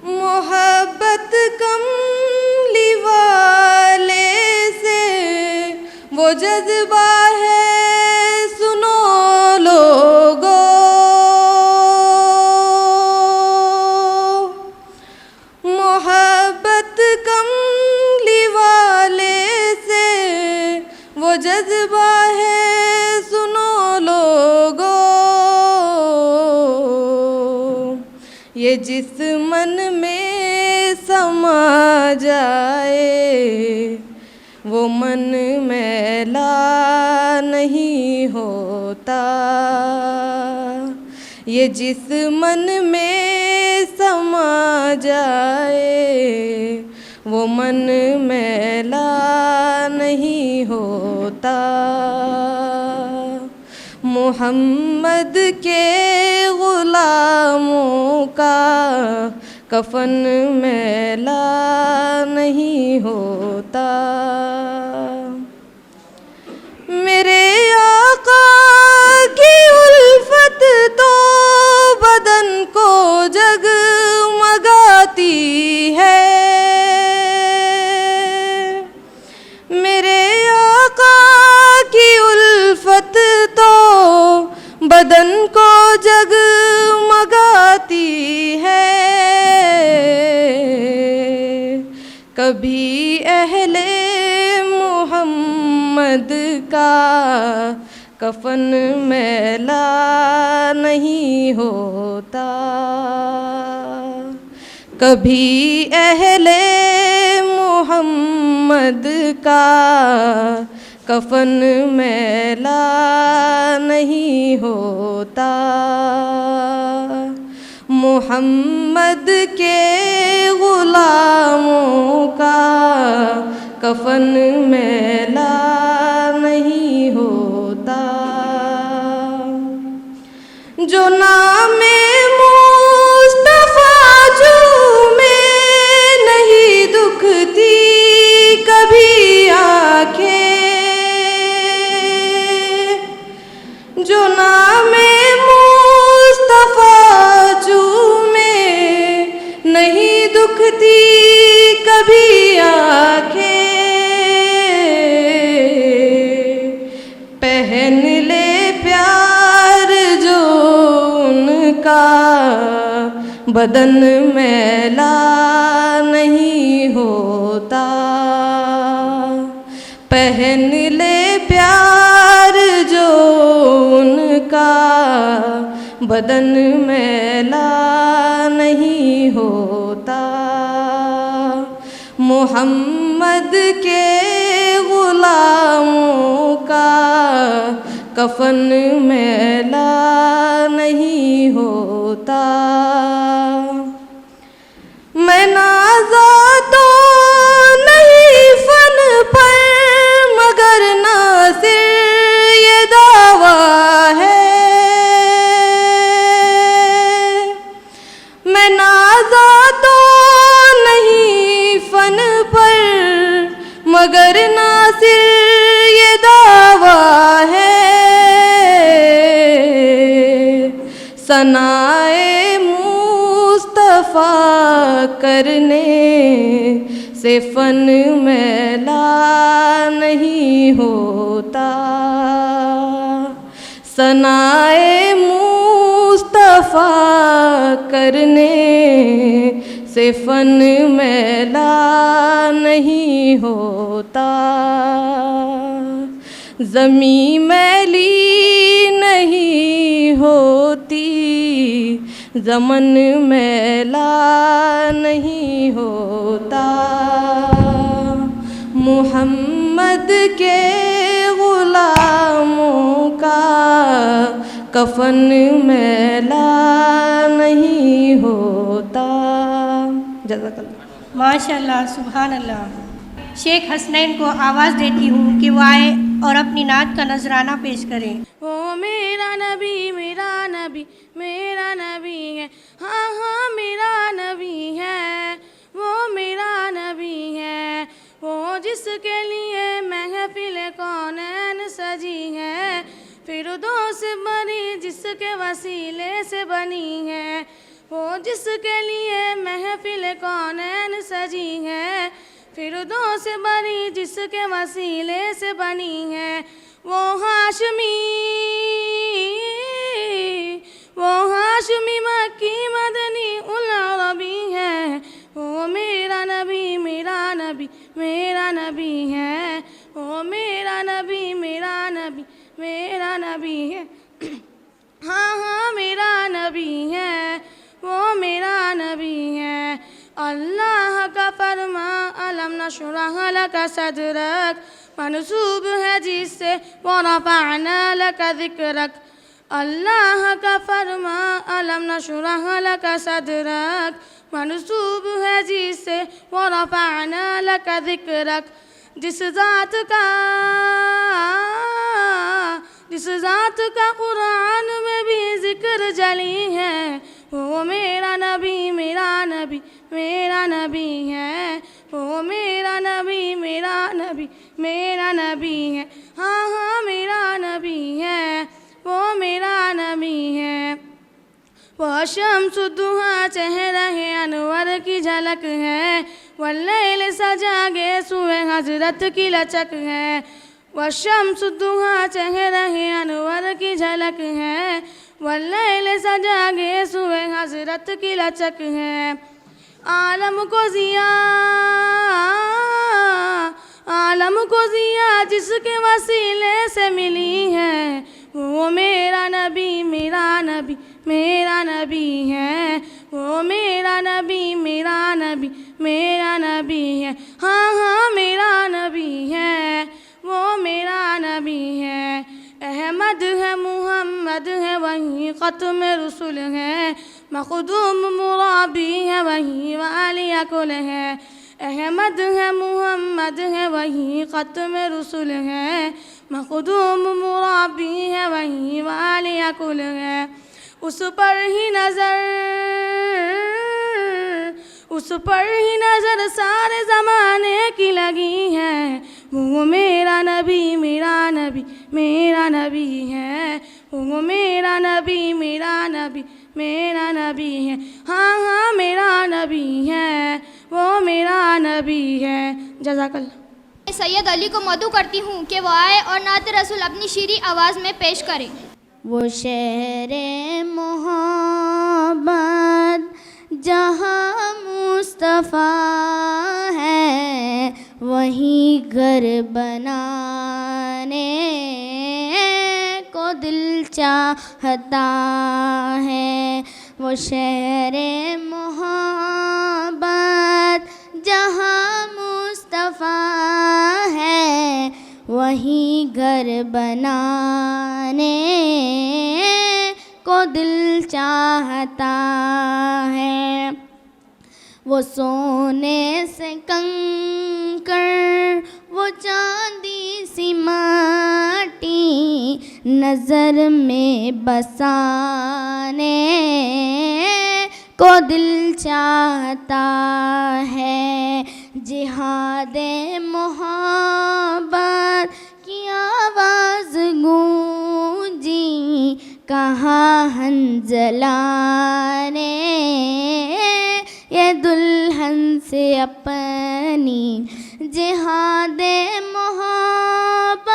G: मोहब्बत कमली वाले से वो जज्बा है सुनो लोगो। मोहब्बत कमली वाले से वो जज्बा है सुनो लोगो। ये जिस मन में समा जाए वो मन मैला नहीं होता। ये जिस मन में समा जाए वो मन मैला नहीं होता। मोहम्मद के ग़ुलामों का कफ़न मैला नहीं होता। मेरे आका का कफन मैला नहीं होता। कभी अहले मोहम्मद का कफन मैला नहीं होता। मोहम्मद के ग़ुलामों का कफन मैला नहीं होता। जो नामे मुस्तफ़ा झूमे नहीं दुखती कभी आँखें। जो नामे मुस्तफ़ा झूमे नहीं दुखती कभी आँखें। पहन ले प्यार जो उनका बदन मैला नहीं होता। पहन ले प्यार जो उनका बदन मैला नहीं होता। मोहम्मद के ग़ुलामों का कफन मैला नहीं होता। मैं नाज़ा तो नहीं फन पर मगर नासिर ये दावा है। मैं नाज़ा तो नहीं फन पर मगर नासिर ये दावा है। सनाए मुस्तफ़ा करने से फन मैला नहीं होता। सनाए मुस्तफ़ा करने से फन मैला नहीं होता। ज़मीं मैली नहीं होती, ज़मन मैला नहीं होता। मुहम्मद के ग़ुलामों का कफन मैला नहीं होता। जज़ाकल्लाह।
A: माशाल्लाह, सुभान अल्लाह। शेख हसनैन को आवाज़ देती हूँ कि वो आए और अपनी नात का नजराना पेश करें।
H: वो मेरा नबी मेरा नबी है, हाँ हाँ मेरा नबी है, वो मेरा नबी है, वो जिसके लिए महफिल कौनैन सजी है, फिरदौस बनी जिसके वसीले से बनी है, वो जिसके लिए महफिल कौनैन सजी है, फिरदौस बनी जिसके वसीले से बनी है, वो हाशमी मक्की मदनी उल अरबी है, वो मेरा नबी मेरा नबी है, वो मेरा नबी मेरा नबी है, हाँ हाँ मेरा नबी है, वो मेरा नबी है। अल्लाह का फरमा अलम नशरह लका सदरक मनसूब है जिससे व रफ़अना लका ज़िक्रक। अल्लाह का फरमा अलम नशरह लका सदरक मनसूब है जिससे व रफ़अना लका ज़िक्रक। जिस ज़ात का कुरान में भी ज़िक्र जली है, वो मेरा नबी मेरा नबी है, वो मेरा नबी मेरा नबी है, हाँ हाँ मेरा नबी है, वो मेरा नबी है। वो शम्सुद्दुहा चेहरा है अनवर की झलक है, वल्लैल सजागे सुए हजरत की लचक है। वो शम्सुद्दुहा चेहरा है अनवर की झलक है, वल्लैल सजागे सुए हजरत की लचक है। आलम को आलम को जिया जिसके वसीले से मिली है, वो मेरा नबी मेरा नबी मेरा नबी है, वो मेरा नबी मेरा नबी मेरा नबी है। हाँ हाँ मेरा नबी है, वो मेरा नबी है। अहमद है मुहम्मद है वही ख़त्म रसूल है, मखदूम मुराबी है वही वालिया कुल है। अहमद है मुहम्मद है वही ख़त्म रसूल है, मखदूम मुराबी है वही वालिया कुल है। उस पर ही नज़र सारे ज़माने की लगी है, वो मेरा नबी मेरा नबी मेरा नबी है, वो मेरा नबी मेरा नबी मेरा नबी है। हाँ हाँ मेरा नबी है, वो मेरा नबी है। जज़ाकल्लाह।
B: सैयद अली को मदू करती हूँ कि वो आए और नात रसूल अपनी शीरी आवाज़ में पेश करें।
E: वो शहरे मोहब्बत जहाँ मुस्तफ़ा है, वहीं घर बनाने को दिल चाहता है। वो शहरे मोहब्बत जहाँ मुस्तफ़ा है, वहीं घर बनाने को दिल चाहता है। वो सोने से कंकड़ वो चांदी सी माटी नज़र में बसाने को दिल चाहता है। जिहादे मोहब्बत की आवाज़ गूंजी कहाँ हंज़ला ने ये दुल्हन से अपनी। जिहादे मोहब्बत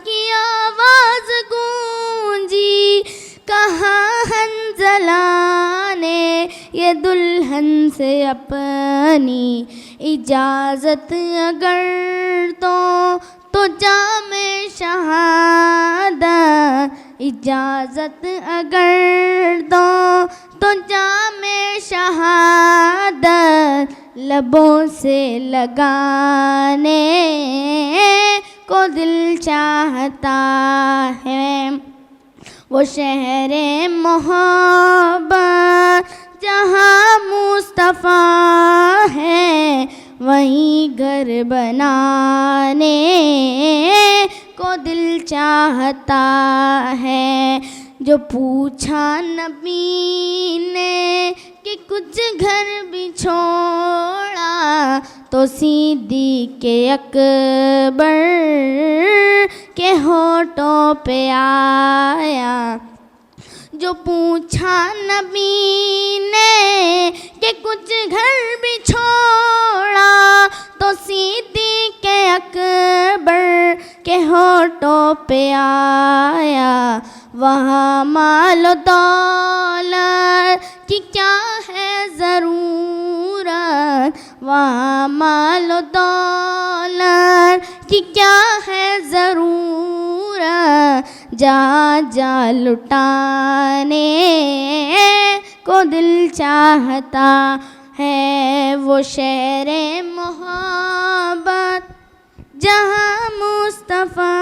E: की आवाज़ गूंजी कहाँ हंज़ला ने ये दुल्हन से अपनी। इजाज़त अगर तो जामे शहादत, इजाज़त अगर तो जामे शहादत लबों से लगाने को दिल चाहता है। वो शहरे मोहब्बत जहाँ मुस्तफ़ा है, वहीं घर बनाने को दिल चाहता है। जो पूछा नबी ने कि कुछ घर भी छोड़ा, तो सिद्दीक़ अकबर के होठों पे आया। जो पूछा नबी ने कि कुछ घर भी छोड़ा, तो सिद्दीक़ अकबर के होठों पे आया। वहाँ मालो दौलत की क्या है ज़रूरत, वहाँ मालो दौलत की क्या है ज़रूरत, जा जा लुटाने को दिल चाहता है। वो शहरे मोहब्बत जहाँ मुस्तफ़ा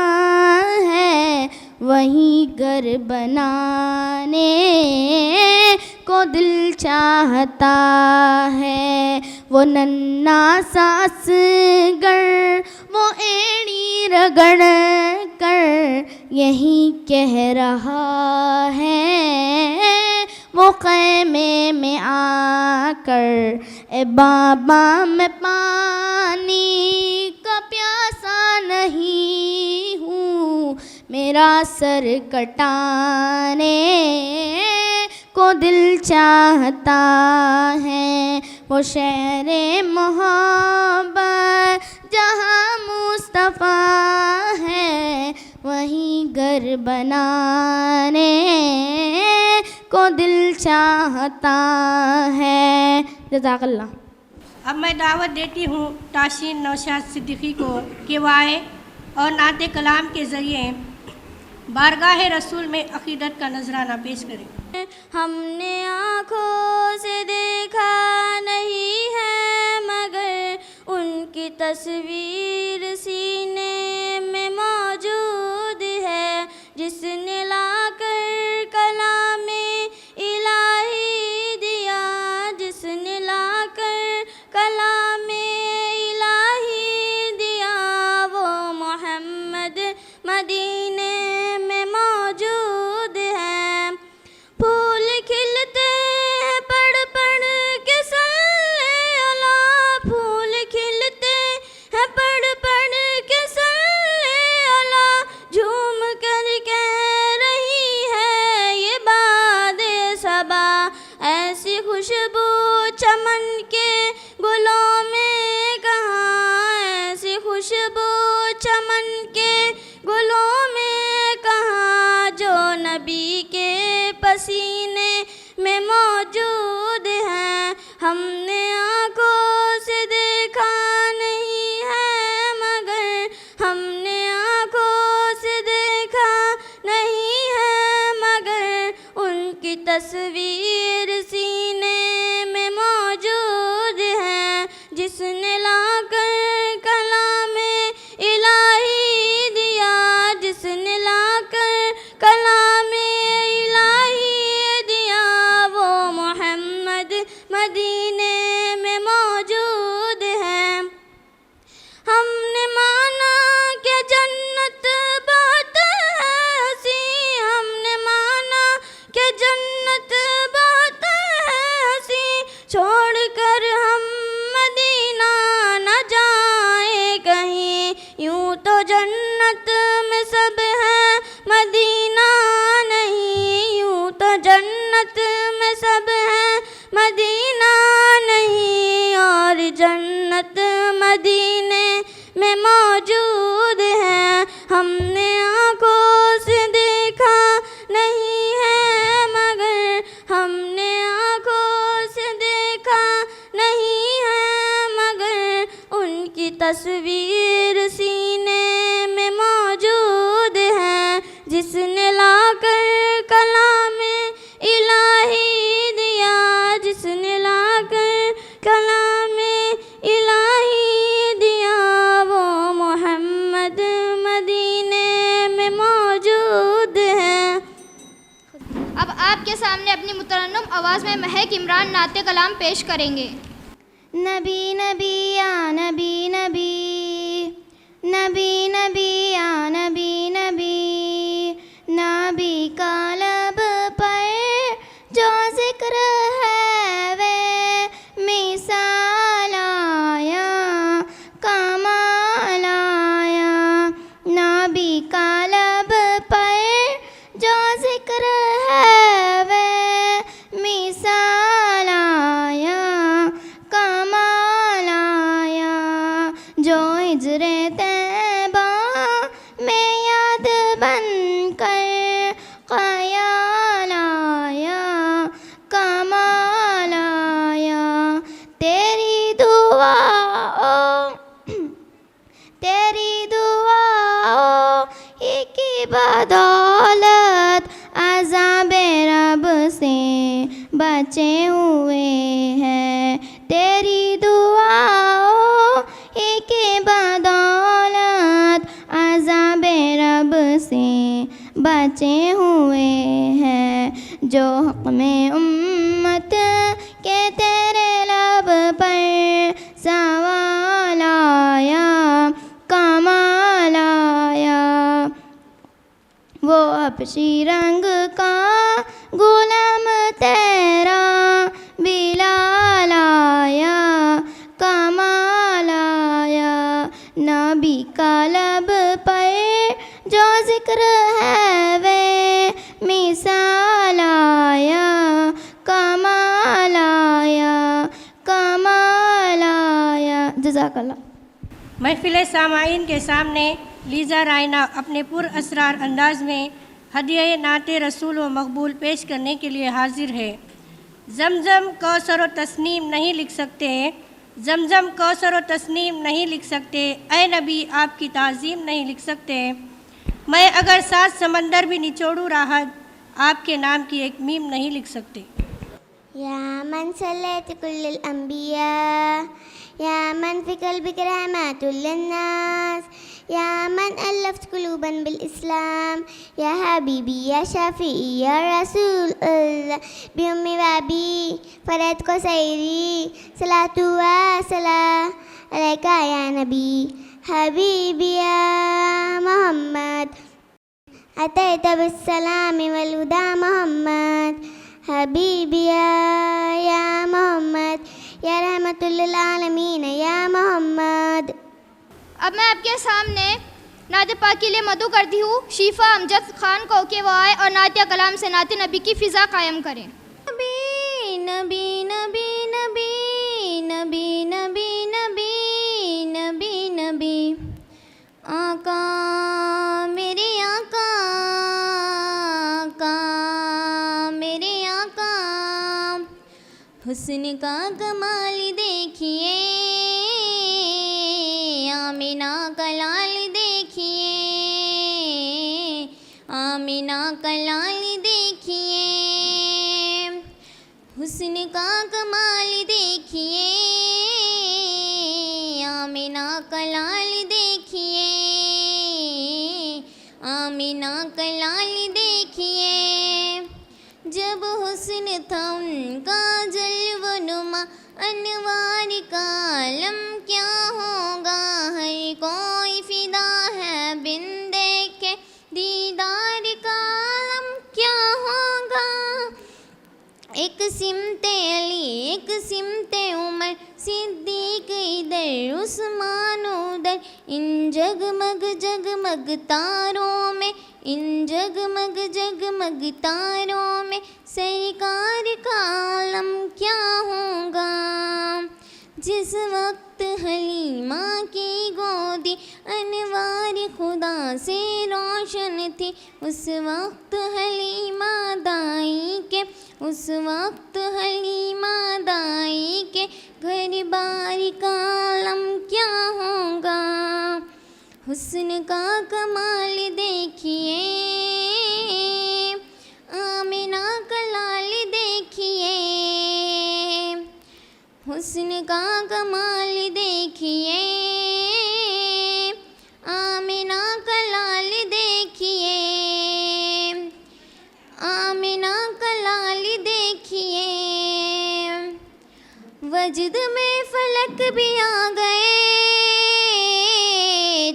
E: है, वहीं घर बनाने को दिल चाहता है। वो नन्ना सा असगर वो एड़ी रगड़ कर यही कह रहा है, वो ख़ैमे में आकर, ए बाबा मैं पानी का प्यासा नहीं हूँ, मेरा सर कटाने को दिल चाहता है। वो शहरे मोहब्बत जहाँ मुस्तफ़ा है, वहीं घर बनाने को दिल चाहता है। जज़ाकल्लाह।
A: अब मैं दावत देती हूँ ताशीन नौशाद सिद्दीकी को कि वो आए और नाते कलाम के ज़रिए बारगाह रसूल में अक़ीदत का नजराना पेश करें।
E: हमने आँखों से देखा नहीं है मगर उनकी तस्वीर सीने में मौजूद है, जिसने लाकर कलामे इलाही दिया, जिसने लाकर कलामे इलाही दिया, वो मोहम्मद मदीने में मौजूद है। फूल खिलते हैं पढ़ पढ़ के सल्ले अला, फूल खिलते हैं पढ़ पढ़ के सल्ले अला, झूम कर कह रही है ये बादे सबा, ऐसी खुशबू चमन के गुलों में कहाँ, ऐसी खुशबू चमन के गुलों में कहाँ, जो नबी के पसीने में मौजूद है। हमने आँखों से देखा नहीं है मगर, हमने आँखों से देखा नहीं है मगर उनकी तस्वीर सीने में मौजूद है, जिसने लाकर कलामे इलाही दिया, जिसने लाकर कलामे इलाही दिया, वो मोहम्मद मदीने में मौजूद है। हमने माना कि जन्नत बहुत है हसी, हमने माना कि जन्नत बहुत है हसी, छोड़कर हम मदीना न जाए कहीं, यूं तो जन्नत में सब है मदीना नहीं, यूं तो जन्नत में सब है मदीना नहीं, और जन्नत मदीने में मौजूद है। हमने आँखों से देखा नहीं है मगर, हमने आँखों से देखा नहीं है मगर उनकी तस्वीर सीने में मौजूद है, जिसने लाकर कलामे इलाही दिया, जिसने लाकर कलामे इलाही दिया, वो मोहम्मद मदीने में मौजूद है।
B: अब आपके सामने अपनी मुतरन्नुम आवाज़ में महक इमरान नाते कलाम पेश करेंगे।
E: नबी नबी या नबी नबी, नबी नबी या नबी नबी, नबी का लब पर जो जिक्र है वे मिसाल आया कमाल आया, नबी का लब पर जो जिक्र है वे मिसाल आया कमाल आया, जो हिजरे तैबा में याद बन कर ख़याल आया कमाल आया, तेरी दुआओं की बदौलत अज़ाबे रब से बचे हुए हैं, तेरी दुआओं की बदौलत अज़ाबे रब से बचे हुए हैं, जो हक़ में उम्मत के तेरे लब पर सवाल आया कमाल आया, वो हबशी रंग का गुलाम तेरा बिलाल आया कमाल आया, नबी का लब पर जो जिक्र है वे मिसाल आया कमाल आया कमाल आया। जज़ाकल्लाह।
A: महफिल सामाईन के सामने लीज़ा रायना अपने पुरअसरार अंदाज में हदिया नाते रसूल व मकबूल पेश करने के लिए हाजिर है। जमजम कौसर और तस्नीम नहीं लिख सकते जमजम, कौसर और तस्नीम नहीं लिख सकते। ऐ नबी, आपकी ताज़ीम नहीं लिख सकते। मैं अगर 7 समंदर भी निचोड़ूँ राहत, आपके नाम की एक मीम नहीं लिख सकते।
E: या मन सल्लत कुल्ल अंबिया, या मन फी क़ल्बिक रहमतुल लिन्नास, या मन अल्लफ़्त क़ुलूबन बिल इस्लाम, या हबीबी या शफ़ी या रसूल अल्लाह बि उम्मी व अबी फ़रद को सैरी सलातु व सलाम अलैका या नबी हबीबी या मोहम्मद अतैत बिस्सलाम वल हुदा मोहम्मद हबीबी या मोहम्मद या रहमतुल लिल आलमीन या मोहम्मद।
B: अब मैं आपके सामने नात पाक के लिए मदू करती हूँ शीफा अमजद खान को कि वो आए और नात कलाम से नात नबी की फ़िज़ा कायम करें।
E: नबी नबी नबी नबी नबी नबी नबी नबी नबी आका मेरे आका, आका मेरे आका, हुस्न का कमाल देखिए, आमिना का लाल देखिए, आमिना का लाल देखिए, हुस्न का कमाल देखिए, आमिना का लाल देखिए, आमिना का लाल देखिए। जब हुस्न था उनका जल्व नुमा, अनवार का आलम क्या होगा, हर कोई फिदा है बिन देखे दीदार का आलम क्या होगा। एक सिमते अली एक सिमते उमर, सिद्दीक इधर उस्मान उधर, इन जगमग जगमग तारों में, इन जगमग जगमग तारों में सरकार का आलम क्या होगा। जिस वक्त हलीमा की गोदी अनवार खुदा से रोशन थी, उस वक्त हलीमा दाई के, उस वक्त हलीमा दाई के घर बार का आलम क्या होगा। हुस्न का कमाल देखिए, आमिना का लाल देखिए, हुस्न का कमाल देखिए, आमिना का लाल देखिए, आमिना का लाल देखिए। वजद में फलक भी आ गए,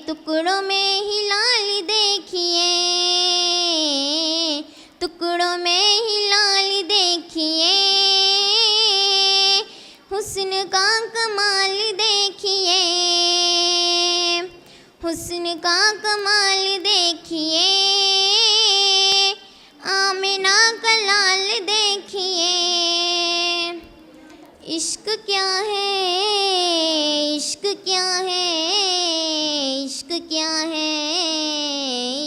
E: टुकड़ों में ही लाल देखिए, टुकड़ों में ही लाल देखिए, हुस्न का कमाल देखिए, हुस्न का कमाल देखिए, आमिना का लाल देखिए। इश्क क्या है, इश्क क्या है, इश्क क्या है,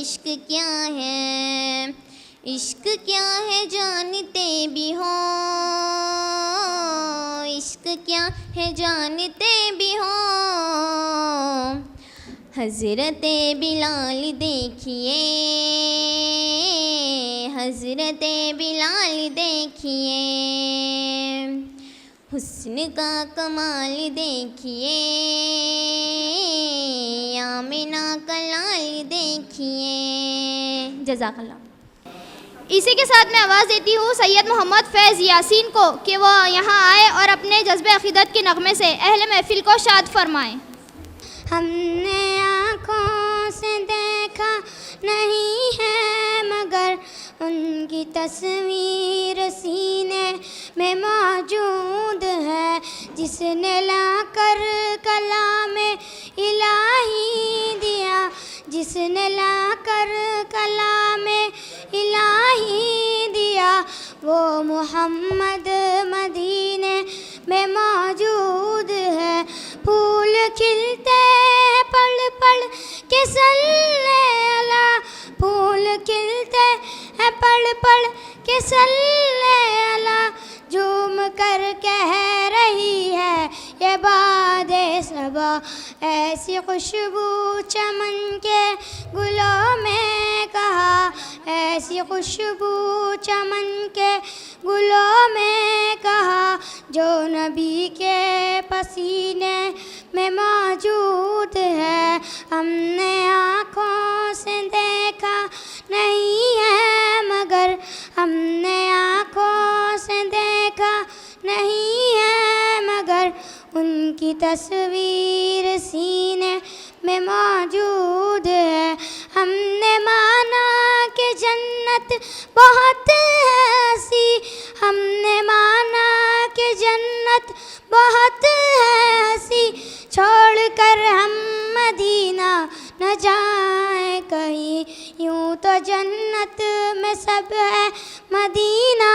E: इश्क क्या है, इश्क क्या है जानते भी हो, इश्क क्या है जानते भी हो। हज़रत बिलाल देखिए, हज़रत बिलाल देखिए, हुस्न का कमाल देखिए, आमिना का लाल देखिए। जज़ाकल्लाह।
B: इसी के साथ मैं आवाज़ देती हूँ सैयद मोहम्मद फैज़ यासीन को कि वो यहाँ आए और अपने जज्बे अक़ीदत के नग़मे से अहले महफ़िल को शाद फरमाएँ।
E: हमने आँखों से देखा नहीं है मगर उनकी तस्वीर सीने में मौजूद है, जिसने लाकर कलामे इलाही दिया, जिसने लाकर कलामे इलाही दिया, वो मोहम्मद मदीने में मौजूद है। फूल खिलते पल पल के सल्ले अला, फूल खिलते हैं पल पल के सल्ले अला, झूम कर कह रही है ये
B: बाद सबा, ऐसी खुशबू चमन के गुलों में कहा, ऐसी खुशबू चमन के गुलों में कहा, जो नबी के पसीने में मौजूद है। हमने आँखों से देखा नहीं है मगर, हमने आँखों से देखा नहीं है मगर, उनकी तस्वीर सीने में मौजूद है। हमने माना कि जन्नत बहुत है हंसी, हमने माना कि जन्नत बहुत है हंसी, छोड़ कर हम मदीना न जाए कहीं, यूं तो जन्नत में सब है मदीना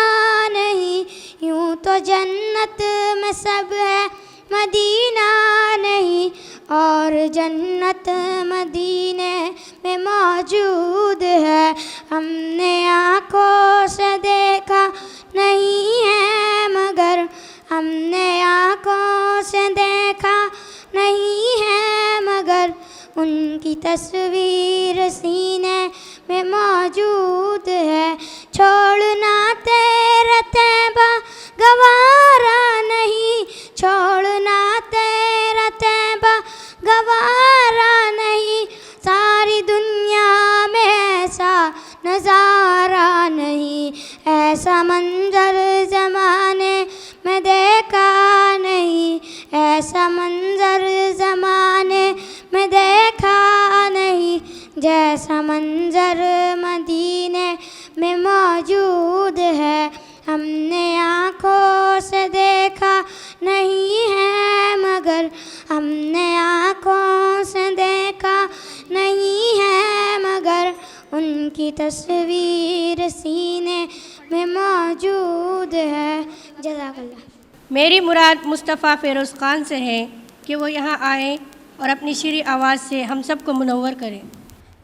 B: नहीं, यूं तो जन्नत में सब है मदीना नहीं, और जन्नत मदीने में मौजूद है। हमने आँखों से देखा नहीं है मगर, हमने आँखों से देखा नहीं है मगर, उनकी तस्वीर सीने में मौजूद है। छोड़ना तेरा तैबा गवारा नहीं, छोड़ना तेरा तैबा गवारा नहीं, सारी दुनिया में ऐसा नज़ारा नहीं, ऐसा मंजर ज़माने में देखा नहीं, ऐसा मंजर ज़माने में देखा नहीं, जैसा मंजर मदीने में मौजूद है। हमने आँखों से देखा नहीं है मगर, हमने आँखों से देखा नहीं है मगर, उनकी तस्वीर सीने में मौजूद है। जज़ाकल्लाह।
A: मेरी मुराद मुस्तफ़ा फ़िरोज़ ख़ान से है कि वो यहाँ आए और अपनी शीरी आवाज़ से हम सबको मुनव्वर करें।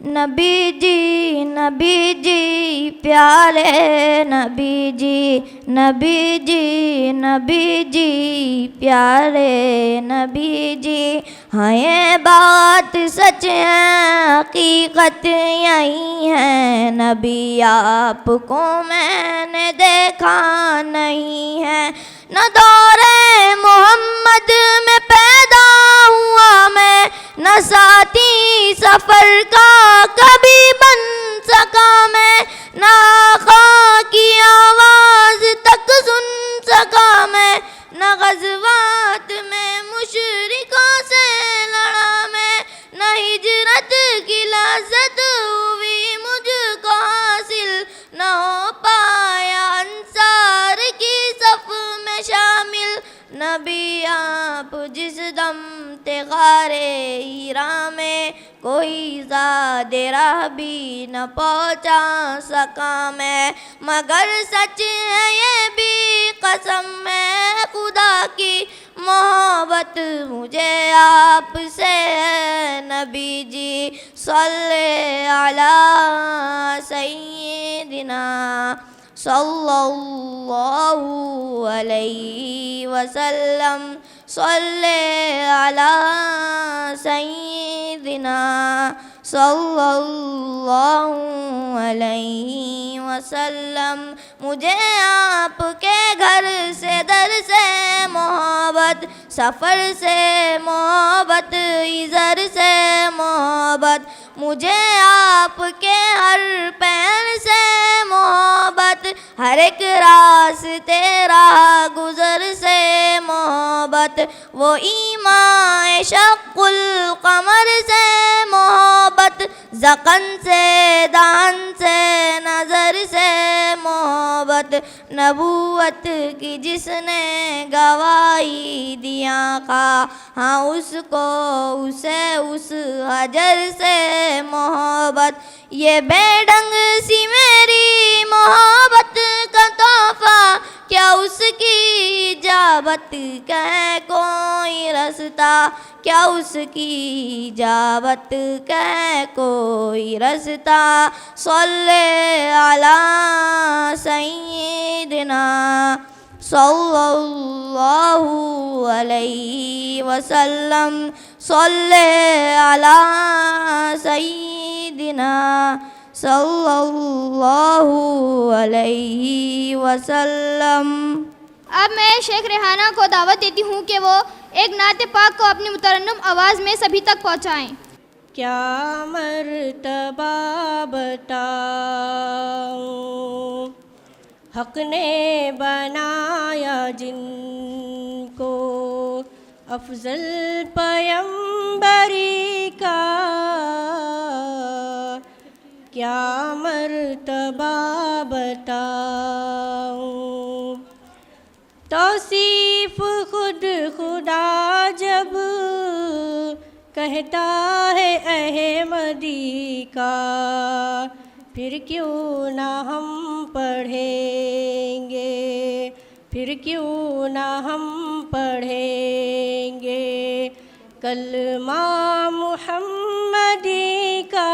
E: नबी जी प्यारे नबी जी, नबी जी, नबी जी प्यारे नबी जी, हाँ ये बात सच है हकीकत यही है, नबी आपको मैंने देखा नहीं है, न दौरे मोहम्मद में पैदा हुआ मैं, न साथी सफ़र का कभी बन सका मैं, न आका की आवाज़ तक सुन सका मैं, न ग़ज़वात में मुशरिकों से लड़ा मैं, न हिजरत की लज़्ज़त हुई मुझको हासिल, न हो पाया अंसार की सफ़ में शामिल, नबी आप जिस दम ते गारे हीरा में, कोई ज़ादे राह भी न पहुँचा सका मैं, मगर सच है ये भी कसम है खुदा की, मोहब्बत मुझे आपसे है नबी जी, सल्ले अला सय्यिदिना सल्लल्लाहु अलैहि वसल्लम, सल्ले अला सय्यिदिना सल्लल्लाहु अलैहि वसल्लम। मुझे आपके घर से दर से मोहब्बत, सफ़र से मोहब्बत, इज़र से मोहब्बत, मुझे आपके हर पैर से मोहब्बत, हर एक रास्ते राह गुज़र से मोहब्बत, वो ईमान शक़्क़ुल क़मर से मोहब्बत, ज़क़न से दान से नज़र से मोहब्बत, नबूवत की जिसने गवाही दिया का, हाँ उसको उसे उस हजर से मोहब्बत, ये बेढंग सी मेरी मोहब्बत का तोहफ़ा, क्या उसकी इजाबत कहे कोई रास्ता, क्या उसकी इजाबत कहे कोई रास्ता, सल्ले अला सय्यिदिना सल्लल्लाहु अलैहि वसल्लम सल्ले अला सय्यिदिना सल्लल्लाहु अलैहि वसल्लम।
B: अब मैं शेख रेहाना को दावत देती हूँ कि वो एक नात पाक को अपनी मुतरन्नुम आवाज़ में सभी तक पहुँचाएँ।
A: क्या मर्तबा बताऊं हक ने बनाया जिनको अफजल पैगंबरी का, क्या मर्तबा बताऊं तौसीफ खुद खुदा जब कहता है अहमदी का, फिर क्यों ना हम पढ़ेंगे, फिर क्यों ना हम पढ़ेंगे कलमा मुहम्मदी का,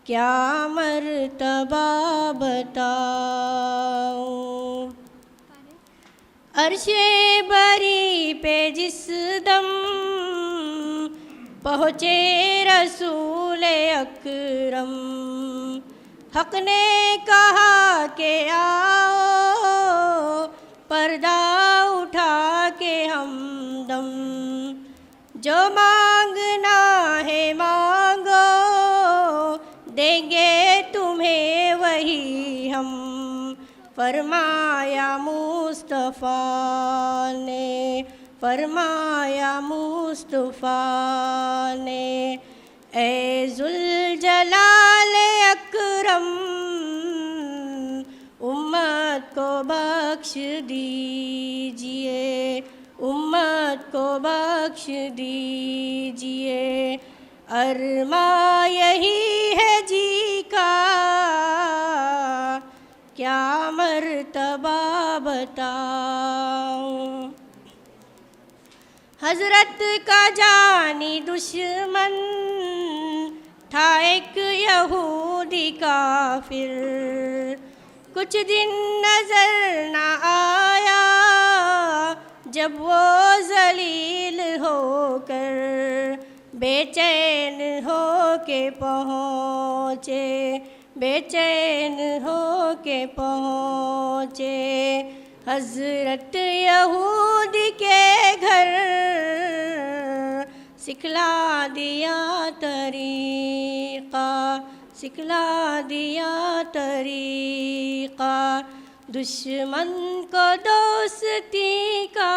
A: क्या मर्तबा बताऊं अर्शे बरी पे जिस दम पहुँचे रसूल अकरम, हक ने कहा कि आओ पर्दा उठा के हमदम, जो मांगना है मांगो देंगे तुम्हें वही हम, फरमाया मुस्तफ़ा ने, फरमाया मुस्तफ़ा ने ए ज़ुल-जलाल अकरम उम्मत को बख्श दीजिए, उम्मत को बख्श दीजिए, अरमा यही है जी का, क्या मर्तबा बताऊं हज़रत का जानी दुश्मन था एक यहूदी काफिर, कुछ दिन नजर न आया जब वो जलील होकर बेचैन हो के पहुँचे, बेचैन हो के पहुँचे हज़रत यहूदी के घर, सिखला दिया तरीक़ा, सिखला दिया तरीक़ा दुश्मन को दोस्ती का,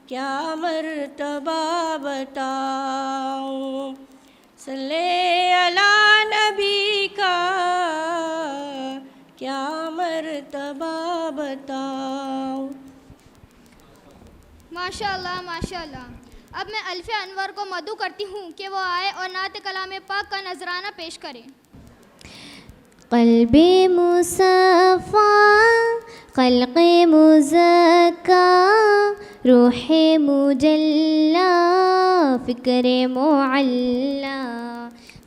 A: क्या मर्तबा बताऊं सल्ले अला नबी का, क्या मर्तबा बताऊं।
B: माशाअल्लाह माशाअल्लाह। अब मैं अल्फ़े अनवर को मदू करती हूँ कि वो आए और नात कलाम पाक का नजराना पेश करें।
E: क़ल्बे मुसफ़ा ख़ल्क़े मुज़क्का रूहे मुजल्ला फ़िक्रे मुअल्ला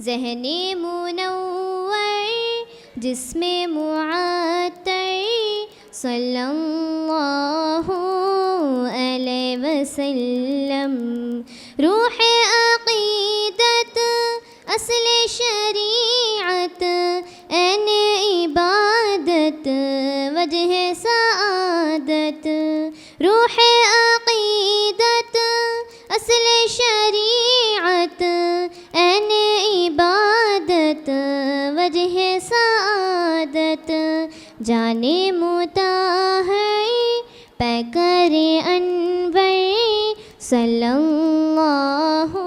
E: ज़हने मुनव्वर जिस्मे मुअत्तर सल्लल्लाहु अलैहि वसल्लम रूहे अक़ीदत अस्ल शरीअत ऐन इबादत वजह सआदत रूहे अक़ीदत अस्ल शरीअत ऐन इबादत वजह सआदत जाने मुताहर पैकरे अनवर सल्लल्लाहु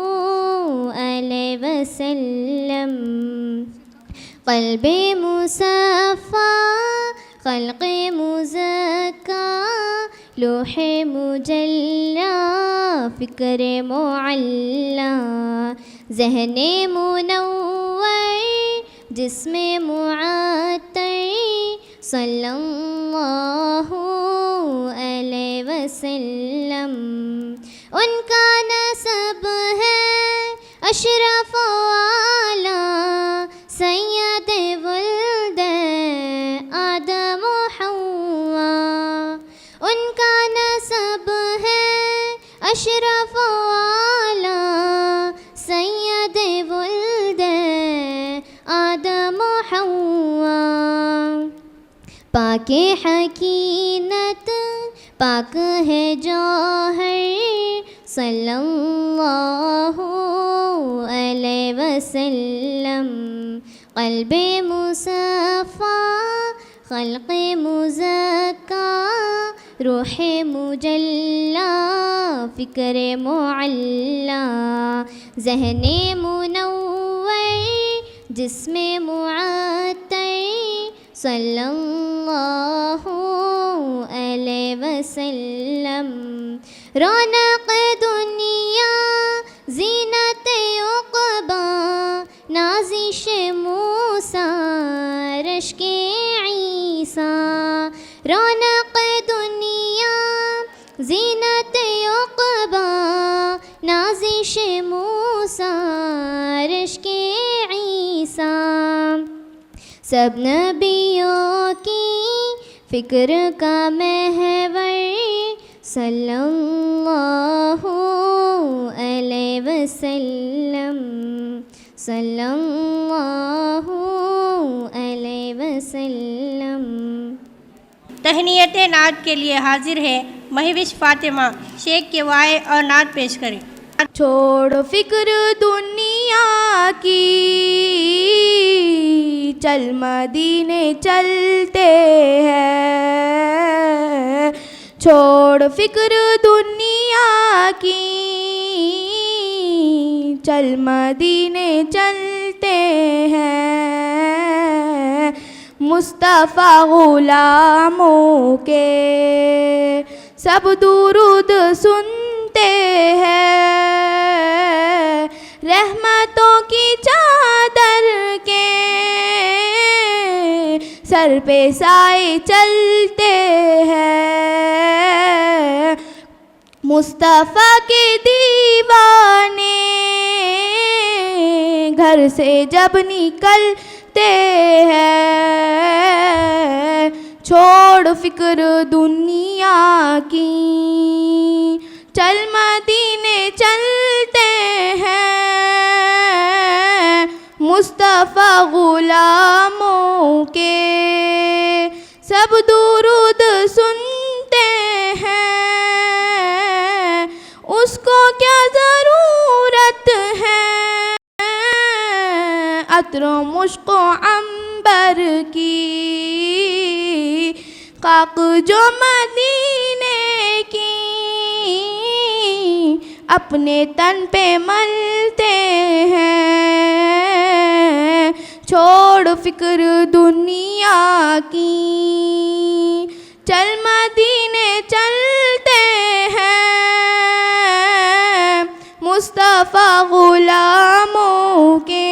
E: अलैहि वसल्लम क़ल्बे मुसफ़ा ख़ल्क़े मुज़क्का लोहे मुजल्ला फ़िक्रे मुअल्ला ज़हने मुनव्वर जिस्मे मुअत्तर सल्लल्लाहु अलैहि वसल्लम उनका नसब है अशरफ आला सैयद वुल्द आदम आदम हव्वा। पाके हकीनत पाक है जौहर सल्लल्लाहु अलैहि वसल्लम। क़ल्बे मुसफ़ा ख़ल्क़े मुज़क्का रूहे मुजल्ला फ़िक्रे मुअल्ला। ज़हने मुनव्वर जिस्मे मुअत्तर सल्लल्लाहु अलैहि वसल्लम। रौनक दुनिया ज़ीनत उक़बा नाज़िश मूसा रश्के ईसा। रौनक दुनिया ज़ीनत उक़बा नाज़िश मूसा रश्के ईसा। सब नबियों की फ़िक्र का महवर सल्लल्लाहु अलैहि वसल्लम। सल्लल्लाहु अलैहि वसल्लम।
A: तहनीयत नात के लिए हाजिर है महविश फ़ातिमा। शेख के वाए और नात पेश करें।
H: छोड़ फिक्र दुनिया की चल मदीने चलते हैं। छोड़ फिक्र दुनिया की चल मदीने चलते हैं। मुस्तफ़ा गुलामों के सब दुरूद सुनते हैं। रहमतों की चादर के सर पे साए चलते हैं। मुस्तफ़ा के दीवाने घर से जब निकलते हैं। छोड़ फिक्र दुनिया की चल मदीने चलते हैं। मुस्तफ़ा गुलामों के सब दुरूद सुनते हैं। उसको क्या ज़रूरत है अत्रो मुश्को अंबर की। काक जो मदीने की अपने तन पे मलते हैं। छोड़ फिक्र दुनिया की चल मदीने चलते हैं। मुस्तफ़ा गुलामों के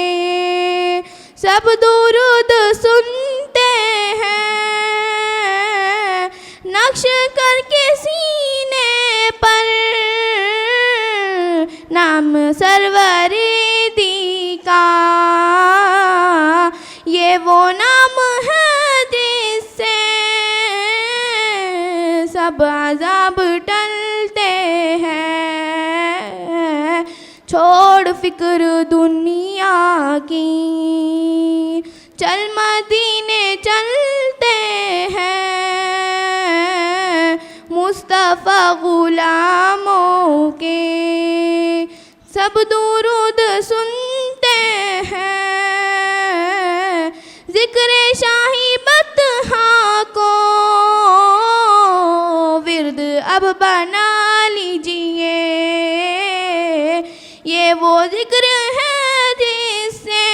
H: सब दुरूद सुनते हैं। नक्श करके सीने पर नाम सरवरे दी का। ये वो नाम है जिससे सब अज़ाब टलते हैं। छोड़ फिक्र दुनिया की चल मदीने चलते हैं। मुस्तफ़ा गुलामों के सब दुरूद सुनते हैं। ज़िक्र शाही बतहा को विर्द अब बना लीजिए। ये वो ज़िक्र है जिससे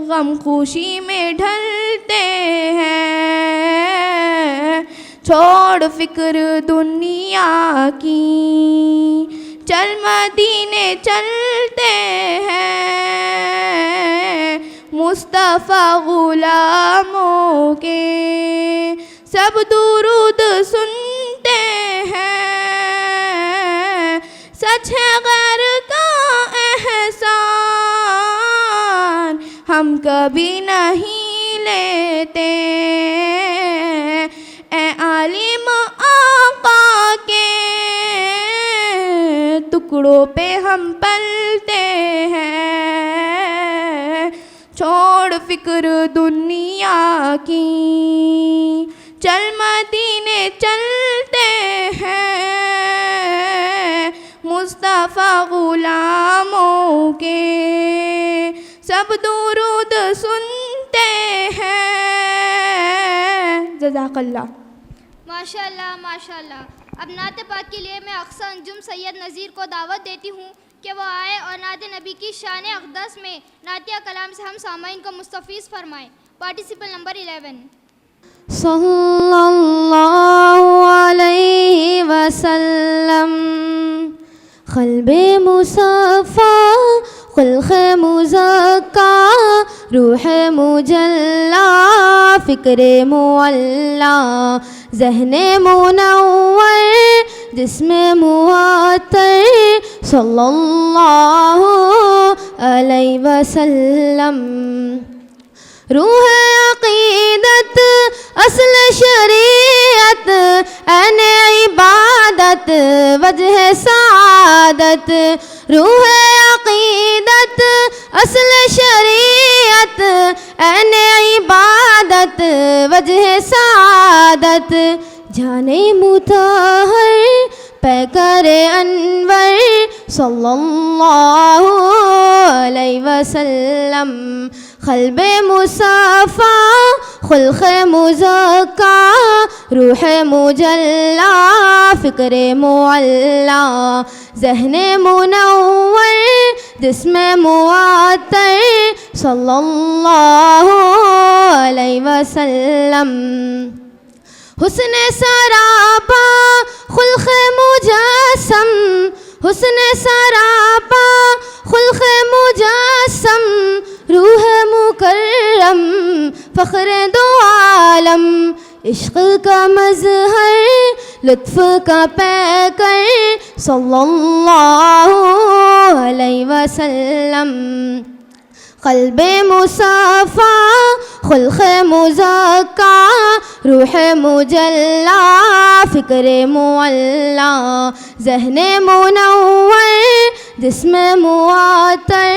H: गम खुशी में ढलते हैं। छोड़ फिक्र दुनिया की चल मदीने चलते हैं। मुस्तफ़ा गुलामों के सब दुरूद सुनते हैं। सच है गैर का एहसान हम कभी नहीं लेते। ए आलिम आका के टुकड़ों पे हम पलते हैं।
C: छोड़ फिक्र दुनिया की, चल मदीने चलते हैं, मुस्तफ़ा गुलामों के सब दुरूद सुनते हैं। जज़ाकल्लाह।
B: माशाल्लाह माशाल्लाह। अब नात पाक के लिए मैं अक्सा अंजुम सैयद नज़ीर को दावत देती हूँ कि वो आए और नात नबी की शान अक़दस में नातिया कलाम से हम सामाइन को मुस्तफ़ीज़ फरमाएँ। Participle number 11।
E: सल्लल्लाहु अलैहि वसल्लम, क़ल्बे मुसफ़ा खुल्क़े मुज़क्का, रूहे मुजल्ला फ़िक्रे मुअल्ला, ज़हने मुनव्वर जिस्मे मुअत्तर, सल्लल्लाहु अलैहि वसल्लम। रूह अक़ीदत असल शरीयत, ऐन इबादत वजह सआदत। रूह अक़ीदत असल शरीयत, ऐन इबादत वजह सआदत। जाने मुताहर पैकर अनवर, सल्लल्लाहु अलैहि वसल्लम। क़ल्बे मुसफ़ा खुल्क़े मुज़क्का, रूहे मुजल्ला फ़िक्रे मुअल्ला, ज़हने मुनव्वर जिस्मे मुअत्तर, सल्लल्लाहु अलैहि वसल्लम। हुस्न सरापा खुल्क़े मुजस्सम, हुस्न सरापा खुल्क़े मुजस्सम, रूह मुकर्रम फ़ख्र दो आलम। इश्क़ का मज़हर लुत्फ़ का पैकर, सल्लल्लाहु अलैहि वसल्लम। क़ल्बे मुसफ़ा खुल्क़े मुज़क्का, रूहे मुजल्ला फ़िक्रे मुअल्ला, ज़हने मुनव्वर जिस्मे मुअत्तर,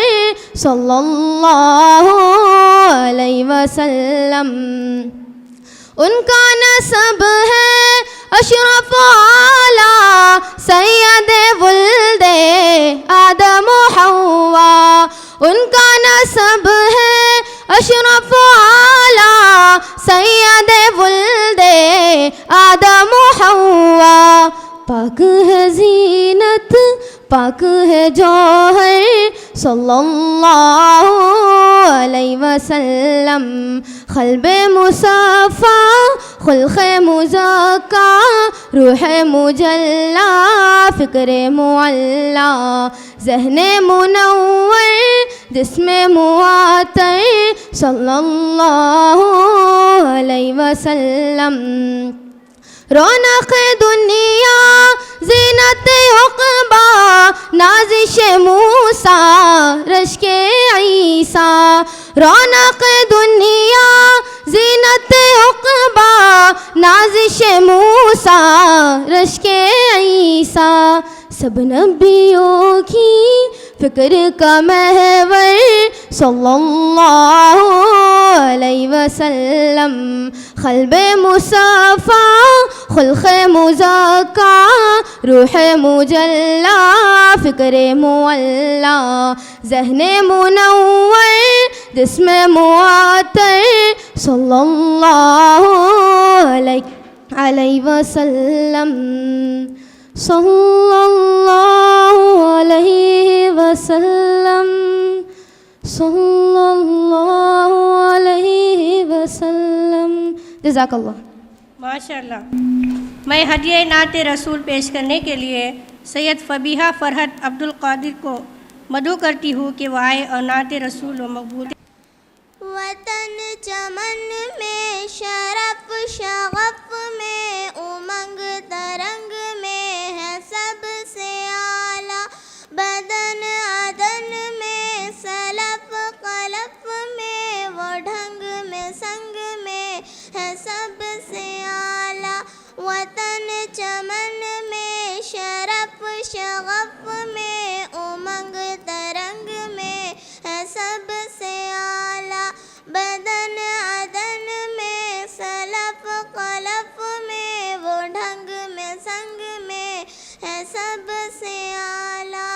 E: सल्लल्लाहु अलैहि वसल्लम। उनका नसब है अशरफ आला, सैयद वुल्दे आदम हव्वा। उनका नसब है अशरफ आला, सैयद वुल्दे आदम हव्वा। पाक है ज़ीनत पाक है जौहर, सल्लल्लाहु अलैहि वसल्लम। क़ल्बे मुसफ़ा खुल्क़े मुज़क्का, रूहे मुजल्ला फ़िक्रे मुअल्ला, ज़हने मुनव्वर जिस्मे मुअत्तर, सल्लल्लाहु अलैहि वसल्लम। रौनक़ दुनिया ज़ीनत उक़बा, नाज़िश मूसा रश्के ईसा। रौनक़ दुनिया ज़ीनत उक़बा, नाज़िश मूसा रश्के ईसा। सब नबियों की फ़िक्र का महवर, सल्लल्लाहु अलैहि वसल्लम। क़ल्बे मुसफ़ा खुल्क़े मुज़क्का, रूहे मुजल्ला फ़िक्रे मुअल्ला, ज़हने मुनव्वर जिस्मे मुअत्तर, सल्लल्लाहु अलैहि वसल्लम। सल्लल्लाहु अलैहि वसल्लम, सल्लल्लाहु अलैहि वसल्लम। जज़ाकल्लाह।
A: माशाल्लाह। मैं हदिया नात रसूल पेश करने के लिए सैयद फ़बीहा फ़रहत अब्दुल क़ादिर को मदऊ करती हूँ कि वह आए और नात रसूल व मकबूल।
E: वतन चमन में शरफ शगफ में उमंग तरंग में है सबसे आला, बदन अदन में सलफ कलफ में वो ढंग में संग में है सबसे आला। वतन चमन में शरफ शगफ में उमंग तरंग में है सबसे आला, बदन अदन में सलफ कलफ में वो ढंग में संग में है सबसे आला।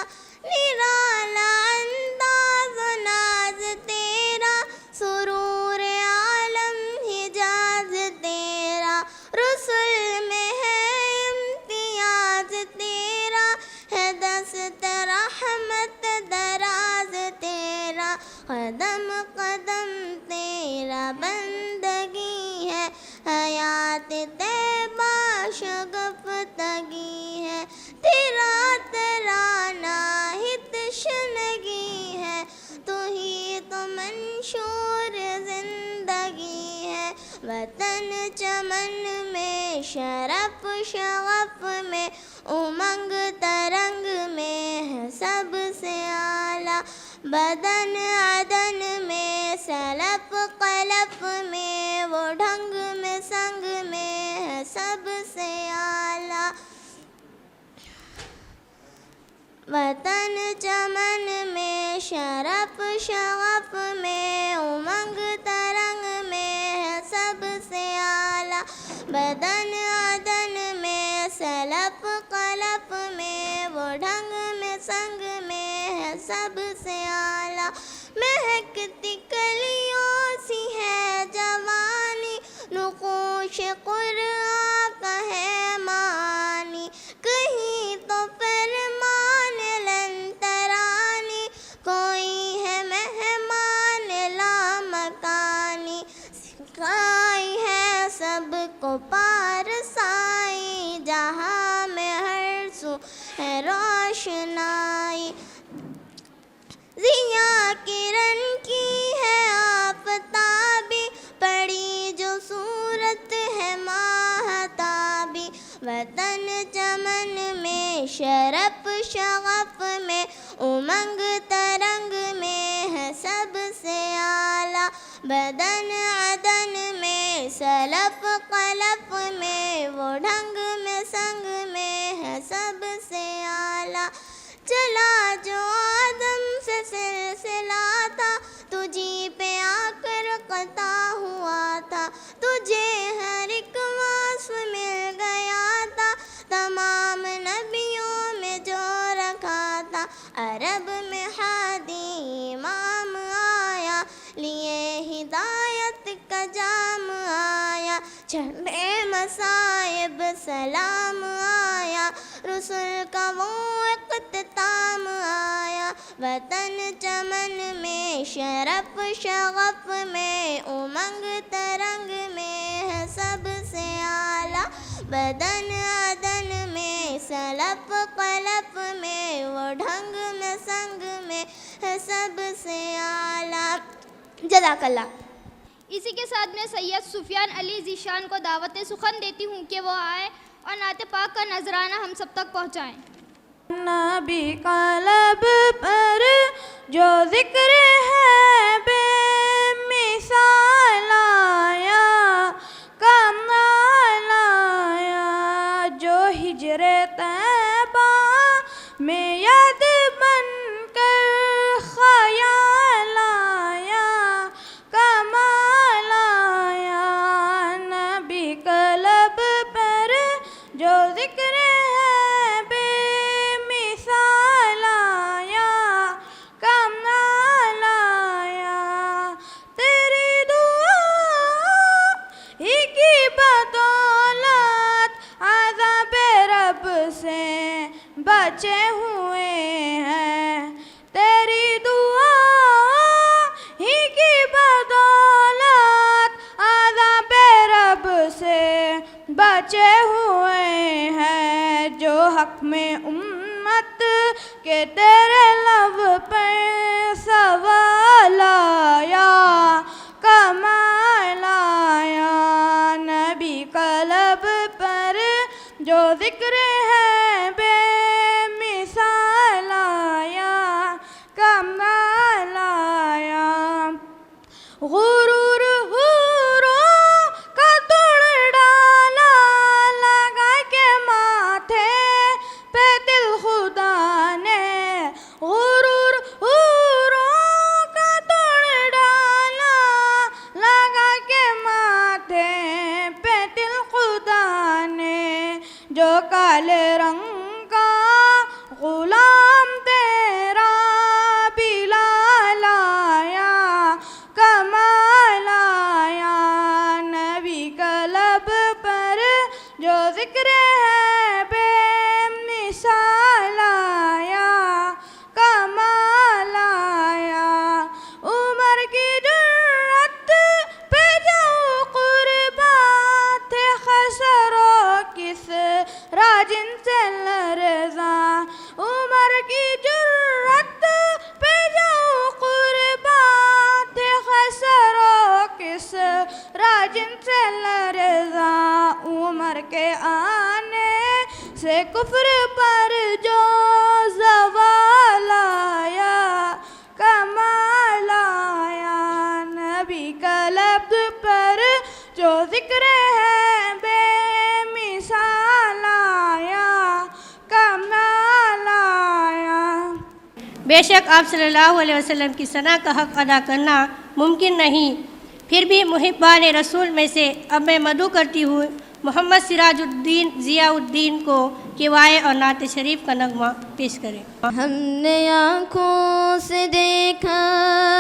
E: निराला अंदाज़ नाज तेरा सुरूर आलम हिजाज तेरा। रसूल में है इम्तियाज तेरा है दस्त रहमत दराज तेरा। कदम कदम तेरा बंदगी है हयात तैबा शगफ तगी है। तेरा तराना हित शनगी है तू ही तो मंशूर जिंदगी है। वतन चमन में शरफ शगफ में उमंग तरंग में है सबसे आला। बदन अदन में सलफ कलफ में वो ढंग में संग में है सबसे आला। वतन चमन में शरफ शगफ में उमंग तरंग में है सबसे आला। बदन अदन में सलफ कलफ में वो ढंग में संग में है सबसे आला। महकती कलियों सी है जवानी नुक़ूश क़ुरआन का है मानी। कहीं तो फरमान लंतरानी कोई है मेहमान लामकानी। सिखाई है सबको पारसाई जहाँ में हर सू है रोशनाई। ज़िया किरण की है आफ़ताबी पड़ी जो सूरत है माहताबी। वतन चमन में शरफ शगफ में उमंग तरंग में है सबसे आला। बदन अदन में सलफ कलफ में वो ढंग में संग में है सबसे आला। चला जो आदम से सिलसिला था तुझी पे आकर कता हुआ था। तुझे हर एक वास्फ मिल गया था तमाम नबियों में जो रखा था। अरब में हादी इमाम आया लिए हिदायत का जाम आया। झंडे मसाइब सलाम आया रसूल का वो इख्तिताम आया। वतन चमन में शरफ शगफ में उमंग तरंग में है सबसे आला। बदन अदन में सलफ कलफ में वो ढंग में संग में है सबसे आला। जज़ाकल्लाह।
B: इसी के साथ मैं सैयद सुफियान अली ज़ीशान को दावत सुखन देती हूँ कि वो आए और नाते पाक का नजराना हम सब तक पहुँचाएँ।
H: नबी का लब पर जो जिक्र है बेमिसाल आया कमाल आया। जो हिजरे तैबा में याद बन कर ख़याल आया कमाल आया। नबी का लब पर जो जिक्र बचे हुए हैं। तेरी दुआ ही की बदौलत अज़ाबे रब से बचे हुए हैं। जो हक में उम्मत के तेरे लब पर सवाल आया कमाल आया। नबी का लब पर जो जिक्र है गुरूर हुरों का तोड़ डाला लगा के माथे पे दिल खुदा ने। गुरूर हुरों का तोड़ डाला जिक्र है बेमिसाल आया, कमाल आया। उमर की जुर्रत पे जो कुर्बान थे खसरो किस राजिन से लरज़ा। उमर की जुर्रत पे जो कुर्बान थे खसरो किस राजिन से लरज़ा। उमर के आने से कुफ्र पर जो ज़वाल आया, कमाल आया। नबी का लफ्ज़ पर जो ज़िक्र है बेमिसाल आया, कमाल आया।
A: बेशक आप सल्लल्लाहु अलैहि वसल्लम की सना का हक़ अदा करना मुमकिन नहीं, फिर भी मुहिब्बान रसूल में से अब मैं मदू करती हूँ मोहम्मद सिराजुद्दीन ज़ियाउद्दीन को कि वाए और नात शरीफ का नगमा पेश करें।
E: हमने आँखों से देखा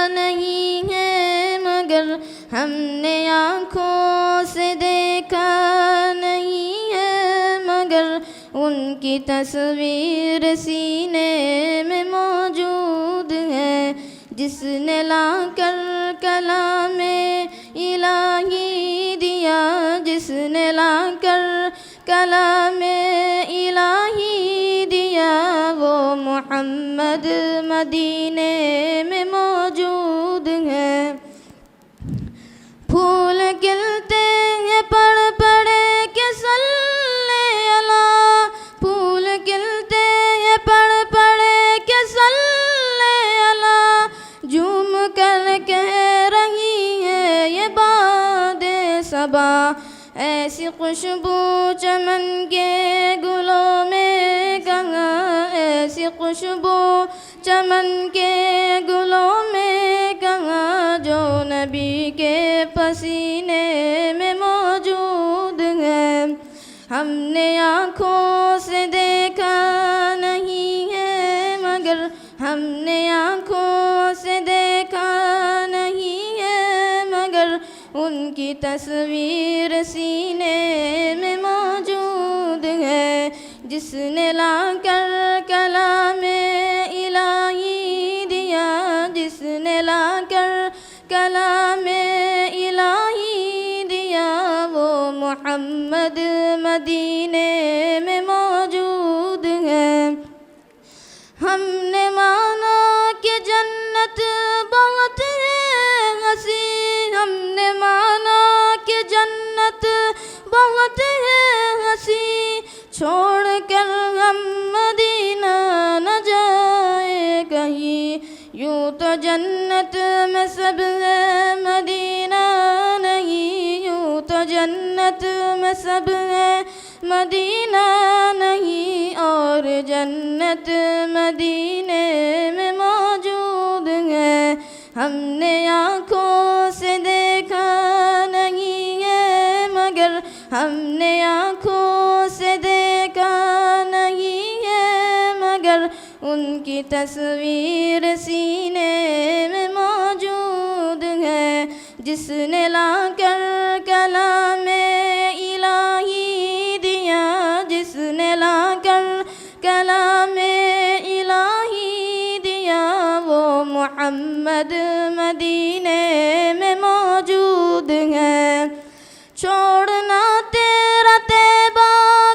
E: नहीं है मगर, हमने आँखों से देखा नहीं है मगर, उनकी तस्वीर सीने में मौजूद है। जिसने लाकर कलामे इलाही दिया, जिसने लाकर कलामे इलाही दिया, वो मोहम्मद मदीने में मौजूद है। फूल खिलते हैं पड़ पड़े के सल्ले अला, फूल खिलते हैं पड़ पड़े के सल्ले अला। झूम कर कह रही है ये बादे सबा, ऐसी खुशबू चमन के गुलों में कहाँ, ऐसी खुशबू चमन के गुलों में कहाँ, जो नबी के पसीने में मौजूद है। हमने आँखों से देखा नहीं है मगर, हमने आँखों से देखा नहीं है मगर, उनकी तस्वीर सीने में मौजूद है। जिसने लाकर कलामे इलाही दिया, जिसने लाकर कलामे इलाही दिया, वो मोहम्मद मदीने में मौजूद है। हमने माना कि जन्नत बहुत है हंसी, हमने माना कि जन्नत बहुत है हंसी। छोड़ कर हम मदीना न जाए कहीं, यूँ तो जन्नत में सब है मदीना नहीं, यूँ तो जन्नत में सब है मदीना नहीं, और जन्नत मदीने में मौजूद है। हमने आँखों से देखा नहीं है मगर, हमने आँखों से देखा नहीं है मगर, उनकी तस्वीर सीने में मौजूद है। जिसने लाकर कलामे इलाही दिया, जिसने लाकर कलामे इलाही दिया, वो मोहम्मद मदीने में मौजूद है। छोड़ना तेरा तैबा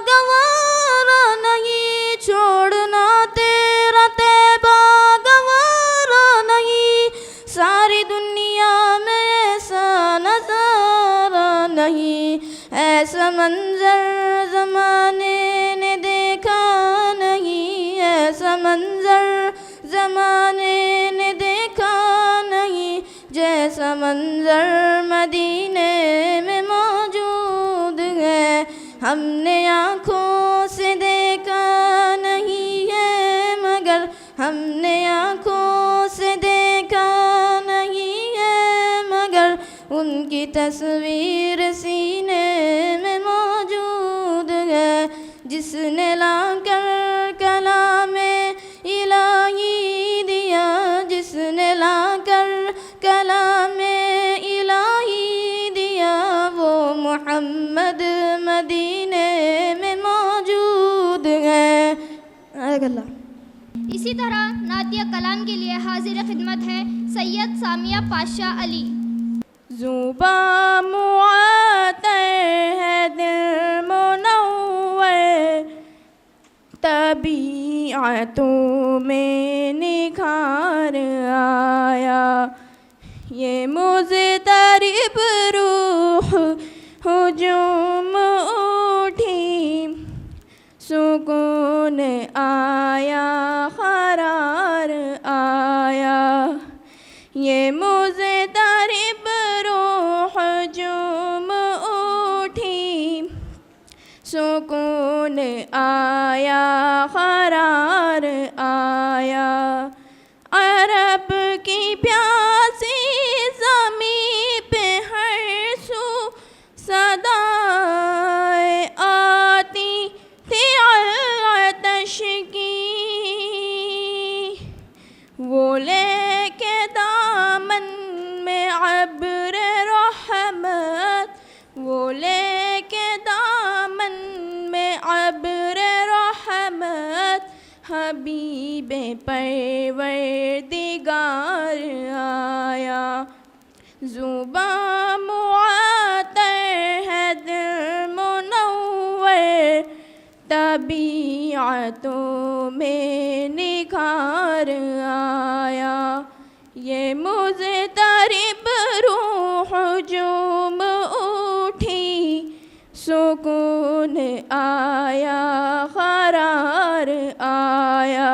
E: गवारा नहीं, छोड़ना तेरा तैबा गवारा नहीं, सारी दुनिया में ऐसा नज़ारा नहीं। ऐसा मंजर ज़माने ने देखा नहीं, ऐसा मंजर ज़माने ने देखा नहीं, जैसा मंजर मदीने में मौजूद है। हमने आँखों से देखा नहीं है मगर, हमने आँखों से देखा नहीं है मगर, उनकी तस्वीर सीने में मौजूद है। जिसने लाकर कलामे इलाही दिया, जिसने लाकर कलामे इलाही दिया, वो मोहम्मद मदीने में
B: इसी तरह नातिया कलाम के लिए हाजिर खिदमत है सैयद सामिया पाशा अली।
C: ज़ुबा मुअत्तर है दिल मुनव्वर, तबीअतों में निखार आया। ये मुज़तरिब रूह हुजूम उठी, सुकून आया क़रार आया। ये मुज़तरिब रूह हुजूम उठी, सुकून आया क़रार आया। अरब की प्यासी ज़मीं पे हर सू सदाए आती थी आतश की, वो लेके दामन में अब्र रहमत, वो लेके दामन में अब्र रहमत, हबीबे परवरदिगार आया। ज़ुबा मुअत्तर है दिल मुनव्वर, तबीअतों में निखार आया। ये मुज़तरिब रूह हुजूम उठी, सुकून आया क़रार आया।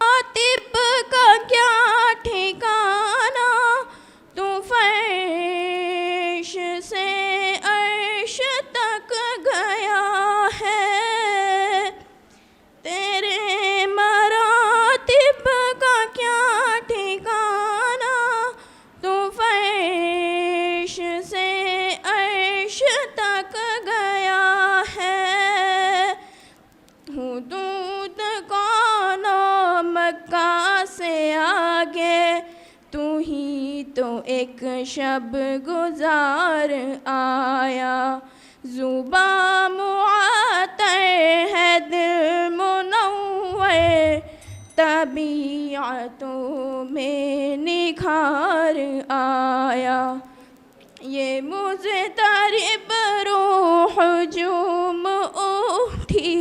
C: आतिब का क्या ठिकाना, तू फर्श से अर्श तक गया है। तेरे मरातिब का क्या ठिकाना, तू फर्श से अर्श तक गया है। हुदूद कौनो मक्का से आगे, तू ही तो एक शब गुजार आया। ज़ुबा मुअत्तर है दिल मुनव्वर, तबीअतों में निखार आया। ये मुज़तरिब रूह हुजूम उठी,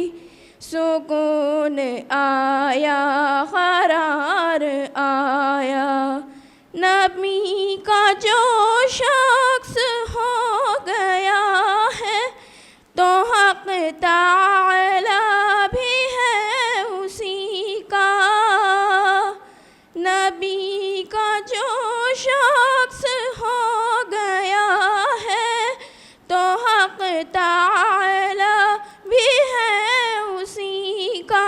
C: सुकून आया क़रार आया। नबी का जो शख्स हो गया है, तो हक़ ताला भी है उसी का। नबी का जो शख्स हो गया है, तो हक़ ताला भी है उसी का।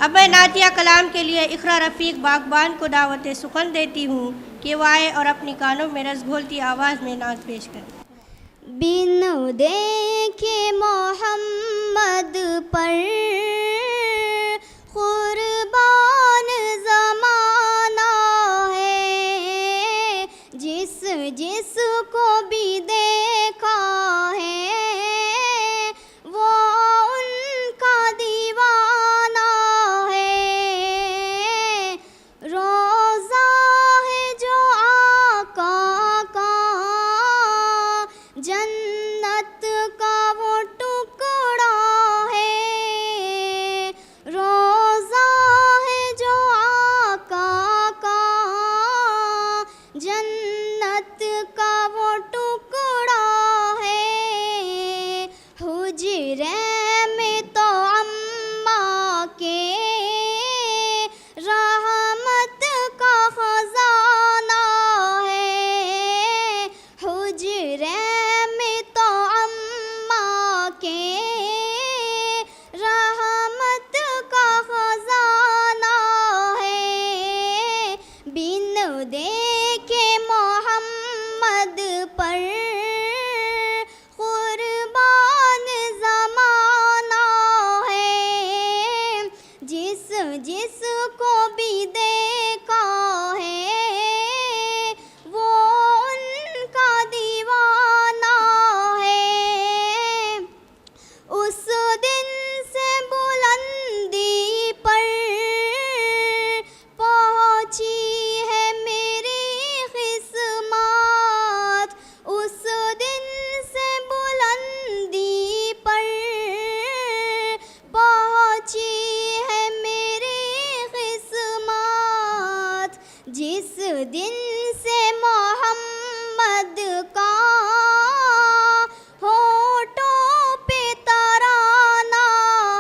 A: अब मैं नातिया कलाम के लिए इक़रा रफ़ीक बागबान को दावत सुखन देती हूँ कि वो आए और अपनी कानों में रस घोलती आवाज़ में नात पेश करें।
E: बिनु देखे मोहम्मद पर कुर्बान ज़माना है, जिस जिस को भी देखा है वो उनका दीवाना है। रोज़ा है जो आका का, जन्नत का वो टुकड़ा है। रोज़ा है जो आका का, जन्नत का वो टुकड़ा है। हुजरे में तो अम्मा के रहमत का खजाना है। हुजरे में तो अम्मा के रहमत का खजाना है। बिन देखे मोहम्मद पर कुर्बान ज़माना है, जिस जिस को भी देखा है वो उनका दीवाना है। उस दिन से बुलंदी से मोहम्मद का होठों पे तराना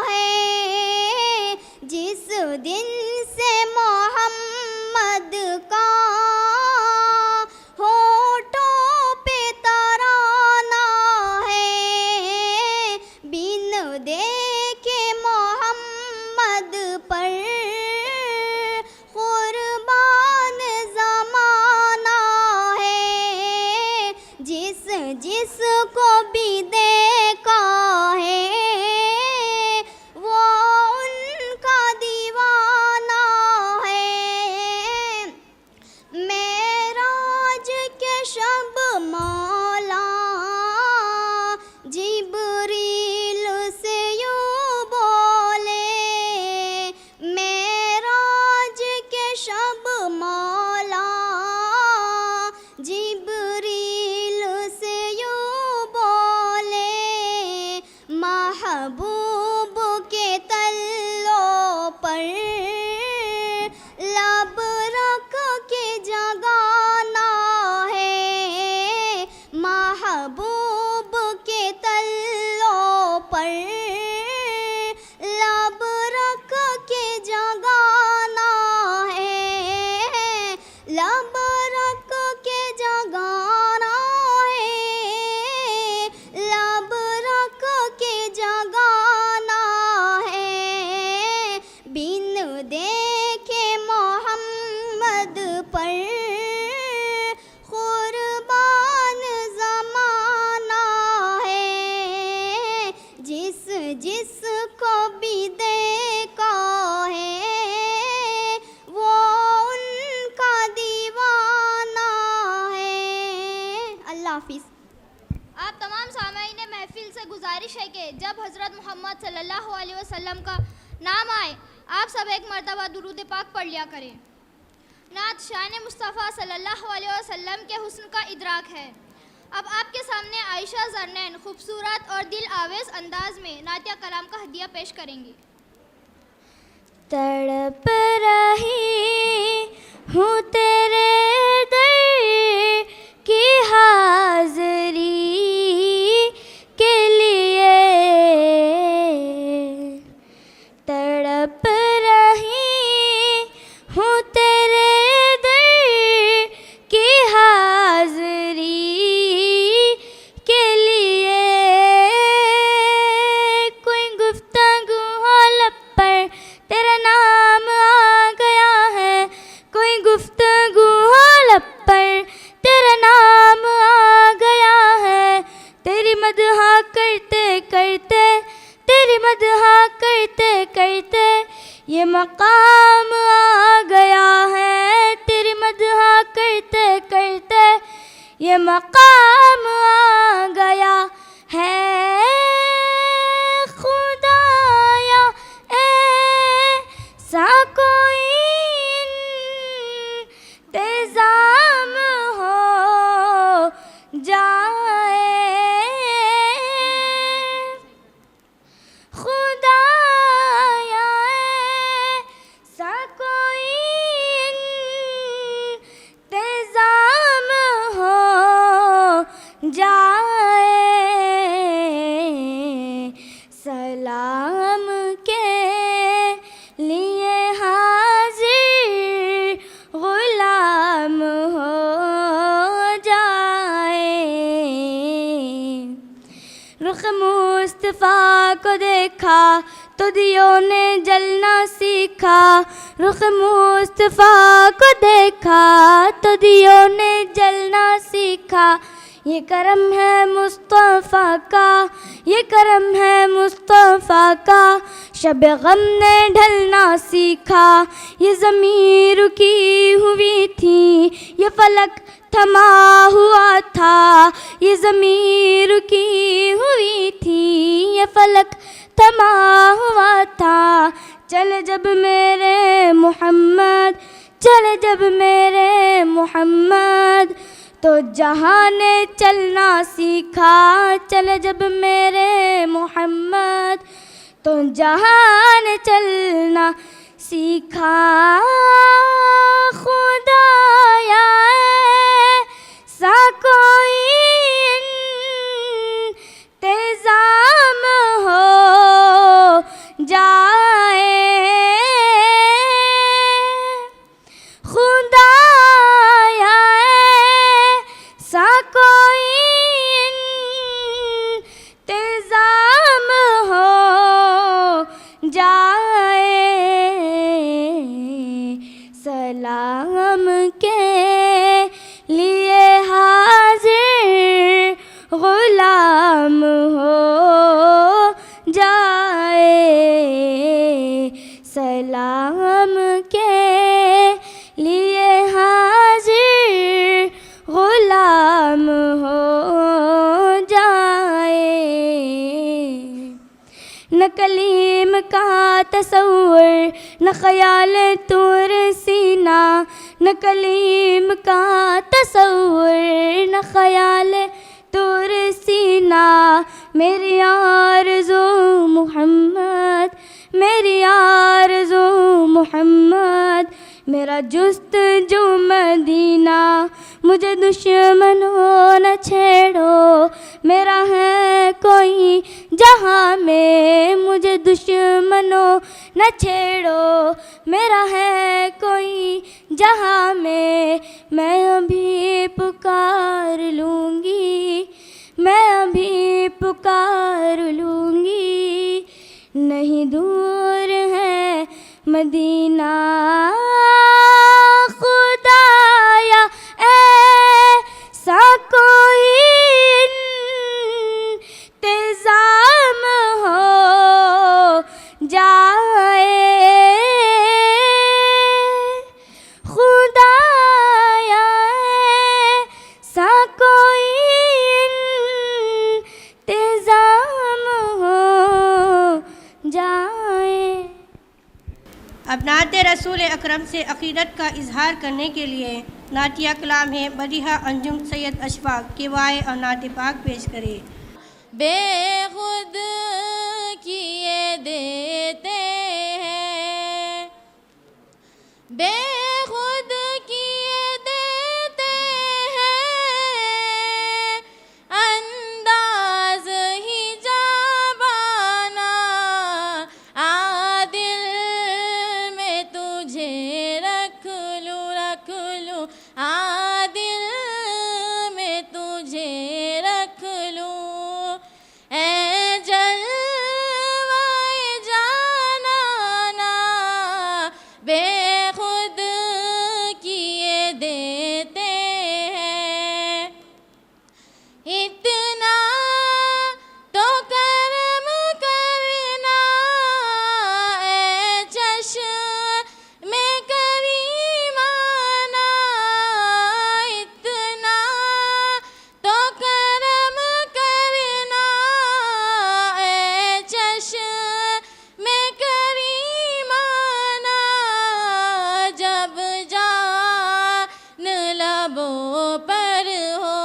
E: है, जिस दिन से मोहम्मद का होठों पे तराना है, बिन देखे मोहम्मद पर कुर्बान ज़माना है, जिस जिसको भी देखा है वो उनका दीवाना है। मेराज के शब मौला जिब्रील से यूं बोले, मेराज के शब मौला जिब्रील से यूं बोले, महबूब के तल्लों पर लब रख के जगाना है, महबूब के तल्लों पर लब रख के जगाना है, लब रख के जगाना है, लब रख के जगाना है, बिन देखे मोहम्मद पर कुर्बान ज़माना है, जिस जिसको भी देखा है वो उनका दीवाना है। अल्लाह हाफिज़।
B: आप तमाम सामाईन महफिल से गुजारिश है कि जब हज़रत मोहम्मद सल्लल्लाहु अलैहि वसल्लम का नाम आए आप सब एक मरतबा दुरूद पाक पढ़ लिया करें। नात शान मुस्तफ़ा सल्लल्लाहु अलैहि वसल्लम के हुस्न का इदराक है। अब आपके सामने आयशा ज़रनैन खूबसूरत और दिल आवेज़ अंदाज में नातिया कलाम का हदिया पेश करेंगी।
E: तड़प रही हूँ तेरे दर की हाज़री के लिए, तड़प रही हूँ तेरे दर की हाज़री के लिए, कोई गुफ्तगू हो लब पर तेरा नाम आ गया है, कोई गुफ्तगू हो लब पर तेरा नाम आ गया है, तेरी मदहा करते करते, तेरी मदहा करते करते ये मकाम आ गया है, तेरी मदहा करते करते ये मकाम आ गया है। खुदाया ऐसा कोई इंतज़ाम हो जाए, खुदाया ऐसा कोई इंतज़ाम हो जाए, सलाम के लिए हाजिर गुलाम हो जाए। रुख मुस्तफ़ा को देखा तो दियों ने जलना सीखा, रुख मुस्तफ़ा को देखा तो दियों ने जलना सीखा, ये करम है मुस्तफ़ा का, ये करम है मुस्तफ़ा का, शब गम ने ढलना सीखा, ये ज़मीं रुकी हुई थी, ये फलक थमा हुआ था, ये ज़मीं रुकी हुई थी, ये फलक थमा हुआ था। चले जब मेरे मोहम्मद, चले जब मेरे मोहम्मद, तो जहाँ ने चलना सीखा, चले जब मेरे मोहम्मद, तो जहाँ ने चलना
C: सीखा खुदाया ऐसा कोई इंतज़ाम हो जाए, खुदाया ऐसा कोई इंतज़ाम हो जाए, सलाम के लिए हाजिर गुलाम हो जाए, सलाम के लिए हाजिर गुलाम हो जाए। न कलीम का तसव्वुर न ख़याल तूर सीना, न कलीम का तसव्वुर न ख़याल तूर सीना, मेरी आरज़ू मोहम्मद, मेरी आरज़ू मोहम्मद, मेरा जुस्तजू मदीना, मुझे दुश्मनों न छेड़ो, मेरा है कोई जहाँ में, मुझे दुश्मनों न छेड़ो, मेरा है कोई जहाँ में, मैं अभी पुकार लूँगी, मैं अभी पुकार लूँगी, नहीं दूर है मदीना, खुदाया ऐसा कोई इंतज़ाम हो जाए, खुदाया ऐसा कोई इंतज़ाम हो जाए।
A: अब नात रसूल अकरम से अक़ीदत का इजहार करने के लिए नातिया कलाम है मदीहा अंजुम सैयद अशफाक के वाए और नात पाक पेश करे।
C: बेखुद किए देते हैं, बेखुद किए देते हैं, अंदाज ही जाबाना, आदिल में तुझे रख लूँ, आदिल में तुझे रख लूँ, ए जलवाए जानाना, बेखुद किए देते हैं, इतना तो करम करना ए चश्मे करीमाना, इतना तो करम करना ए चश्मे करीमाना, जब जान लबों पर हो,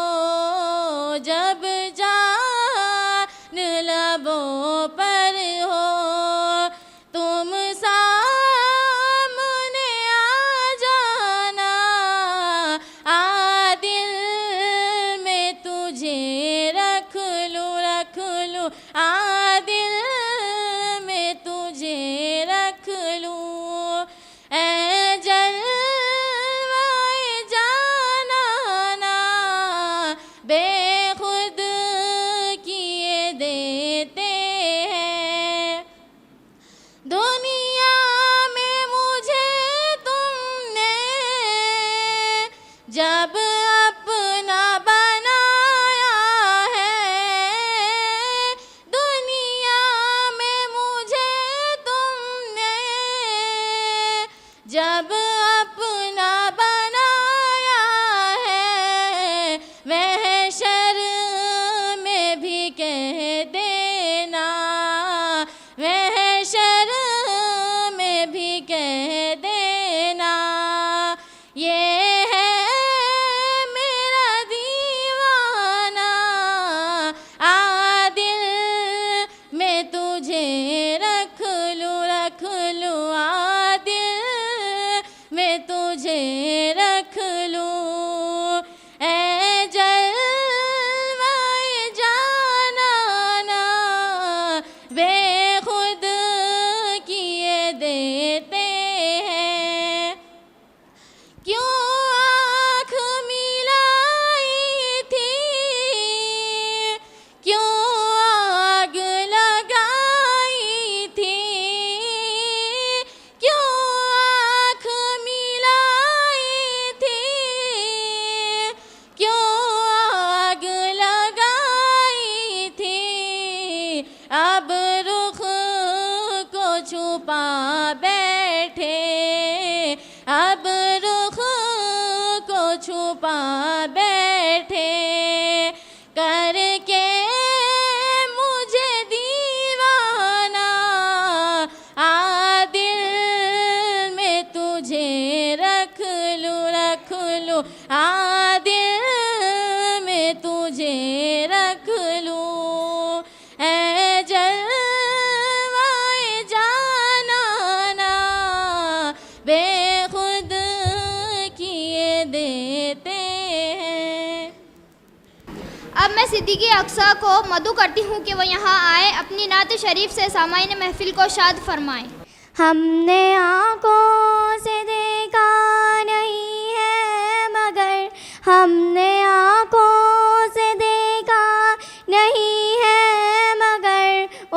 C: जब जान लबों पर हो, तुम सामने आ जाना, आदिल में तुझे रख लूँ, आदिल में तुझे रख लूँ, ए जलवाए जानाना, बेखुद किए देते हैं। दुनिया में मुझे तुमने जब अपना बनाया है, दुनिया में मुझे तुमने जब अपना बनाया है, महशर में भी कह देना, महशर में भी कह देना, ये है पा बैठे करके मुझे दीवाना। आ दिल में तुझे रख लूँ आ दिल में तुझे रख लूँ। ऐ जलवाए जानाना बेखुद किए देते हैं।
B: अब मैं सिद्दीकी अक्सा को मदू करती हूँ कि वो यहाँ आए, अपनी नात शरीफ से सामाईन महफिल को शाद फरमाएं।
E: हमने आँखों से देखा नहीं है मगर, हमने आँखों से देखा नहीं है मगर,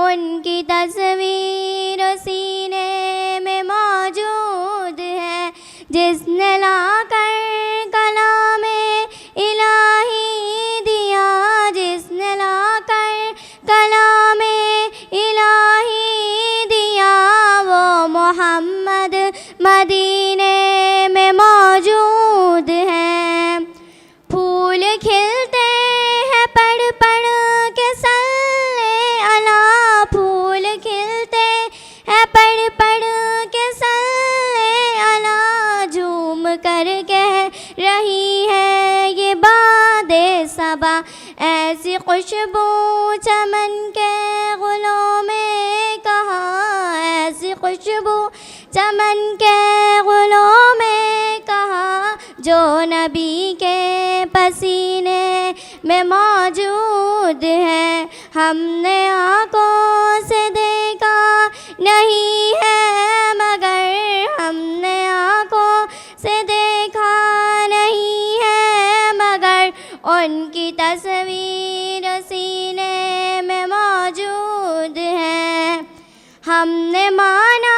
E: उनकी तस्वीर सीने में मौजूद है। जिसने लाकर कलामे इलाही दिया, जिसने लाकर कलामे इलाही दिया, वो मोहम्मद मदीने में मौजूद है। फूल खिलते हैं पढ़ पढ़ के सल्ले अला, फूल खिलते हैं पढ़ पढ़ के सल्ले अला। झूम कर कह रही है ये बादे सबा, ऐसी खुशबू चमन के गुलों में कहाँ, ऐसी खुशबू चमन के गुलों में कहाँ, जो नबी के पसीने में मौजूद है। हमने आँखों से देखा नहीं है मगर, हमने आँखों से देखा नहीं है मगर, उनकी तस्वीर सीने में मौजूद है। हमने माना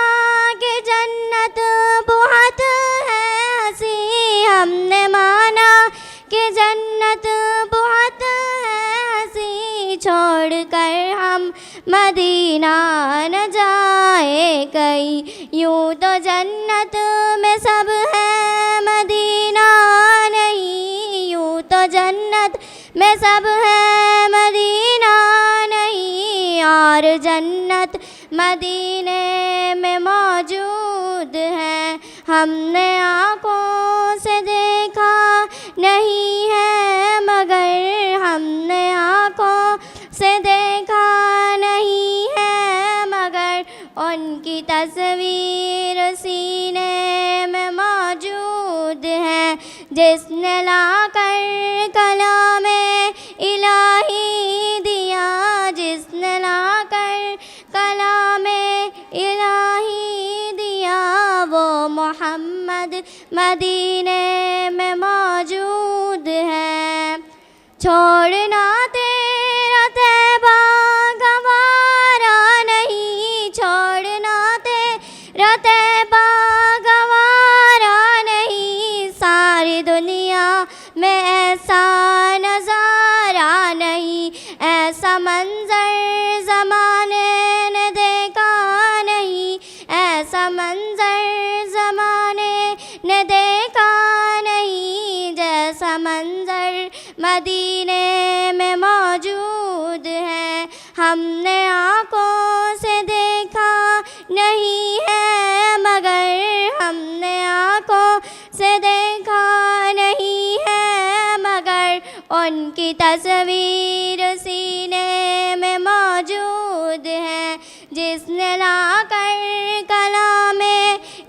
E: कि जन्नत बहुत है हंसी, हमने माना कि जन्नत बहुत है हंसी। छोड़ कर हम मदीना न जाए कहीं, यूँ तो जन्नत में सब है मदीना नहीं, यूँ तो जन्नत में सब है मदीना नहीं। और जन्नत मदीने में मौजूद है। हमने आँखों से देखा नहीं है मगर, हमने आँखों से देखा नहीं है मगर, उनकी तस्वीर सीने में मौजूद है। जिसने लाकर कलामे इलाही दिया, जिसने लाकर कलामे इलाही दिया, वो मोहम्मद मदीने में मौजूद है। छोड़ना तेरा तैबा गवारा नहीं, छोड़ना तेरा तैबा गवारा नहीं। सारी दुनिया में ऐसा नज़ारा नहीं, ऐसा मंजर ज़माने ने देखा नहीं, ऐसा मंजर ज़माने ने देखा नहीं। जैसा मंजर मदीने में मौजूद है। हमने आँखों से देखा नहीं है मगर, हमने आँखों से देखा नहीं है मगर, उनकी तस्वीर सीने में मौजूद है। जिसने लाकर कलामे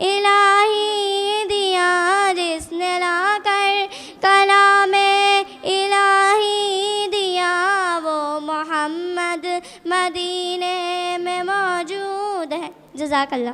E: इलाही दिया, जिसने लाकर कलामे इलाही दिया, वो मोहम्मद मदीने में मौजूद है। जज़ाकल्लाह।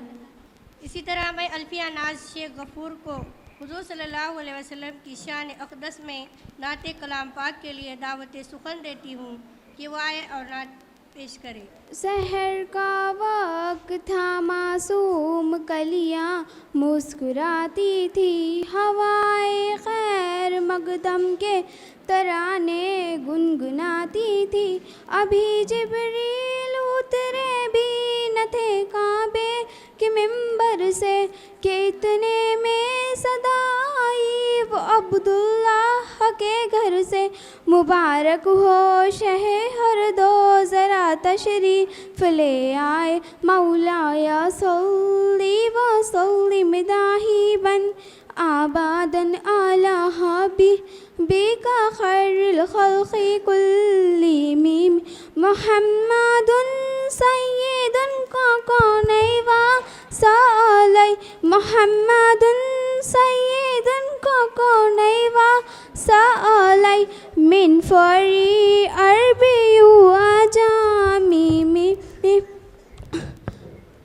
A: इसी तरह मैं अल्फिया नाज शेख गफूर को हुज़ूर सल्लल्लाहु अलैहि वसल्लम की शान अक़दस में नात कलाम पाक के लिए दावत सुखन देती हूँ कि वो आए और नात पेश करे।
I: सहर का वक्त था, मासूम कलियाँ मुस्कुराती थी, हवाएं खैर मकदम के तराने गुनगुनाती थी। अभी जिब्रील उतरे भी न थे काबे के मिंबर से कि इतने में सदा आई वो अब्दुल्लाह के घर से, मुबारक हो शहर दो ज़रा तशरीफ़ ले आए। मौलाया सल्ली व सल्लिम दाहिबन आबादन अला हबीबिका खैरुल खल्क़ि कुल्लिहिम। मुहम्मदुन सय्यदुन का कौनैन व सअलै, मुहम्मदुन सय्यदुन का कौनैन व सअलै, मिन फरी अरबी व अजामी।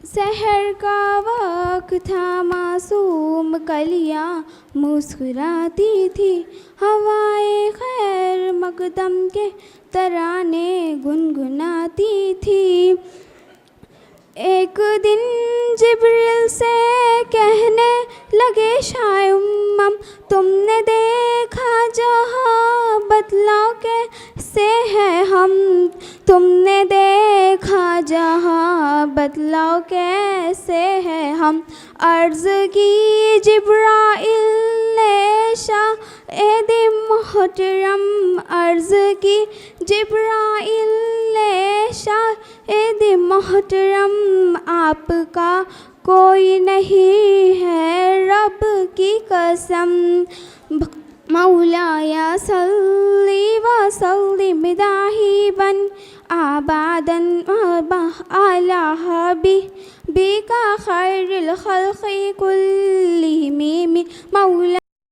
I: सहर का वक्त था, मासूम कलियाँ मुस्कुराती थी, हवाए खैर मकदम के तराने गुनगुनाती थी। एक दिन जिब्रील से कहने लगे शाय उम्मम, तुमने देखा जहाँ बतलाओ कैसे हैं हम, तुमने देखा जहाँ बतलाओ कैसे हैं हम। अर्ज़ की जिब्राइल ने शाहिद मोहतरम, अर्ज़ की जिब्राइल ने शाहिद मोहतरम, आपका कोई नहीं है रब की कसम। मौलाया सल्ली व सल्लिम दाहिबन आबादन अला हबीबिका खैरुल खल्क़ि कुल्लिहिम। मौला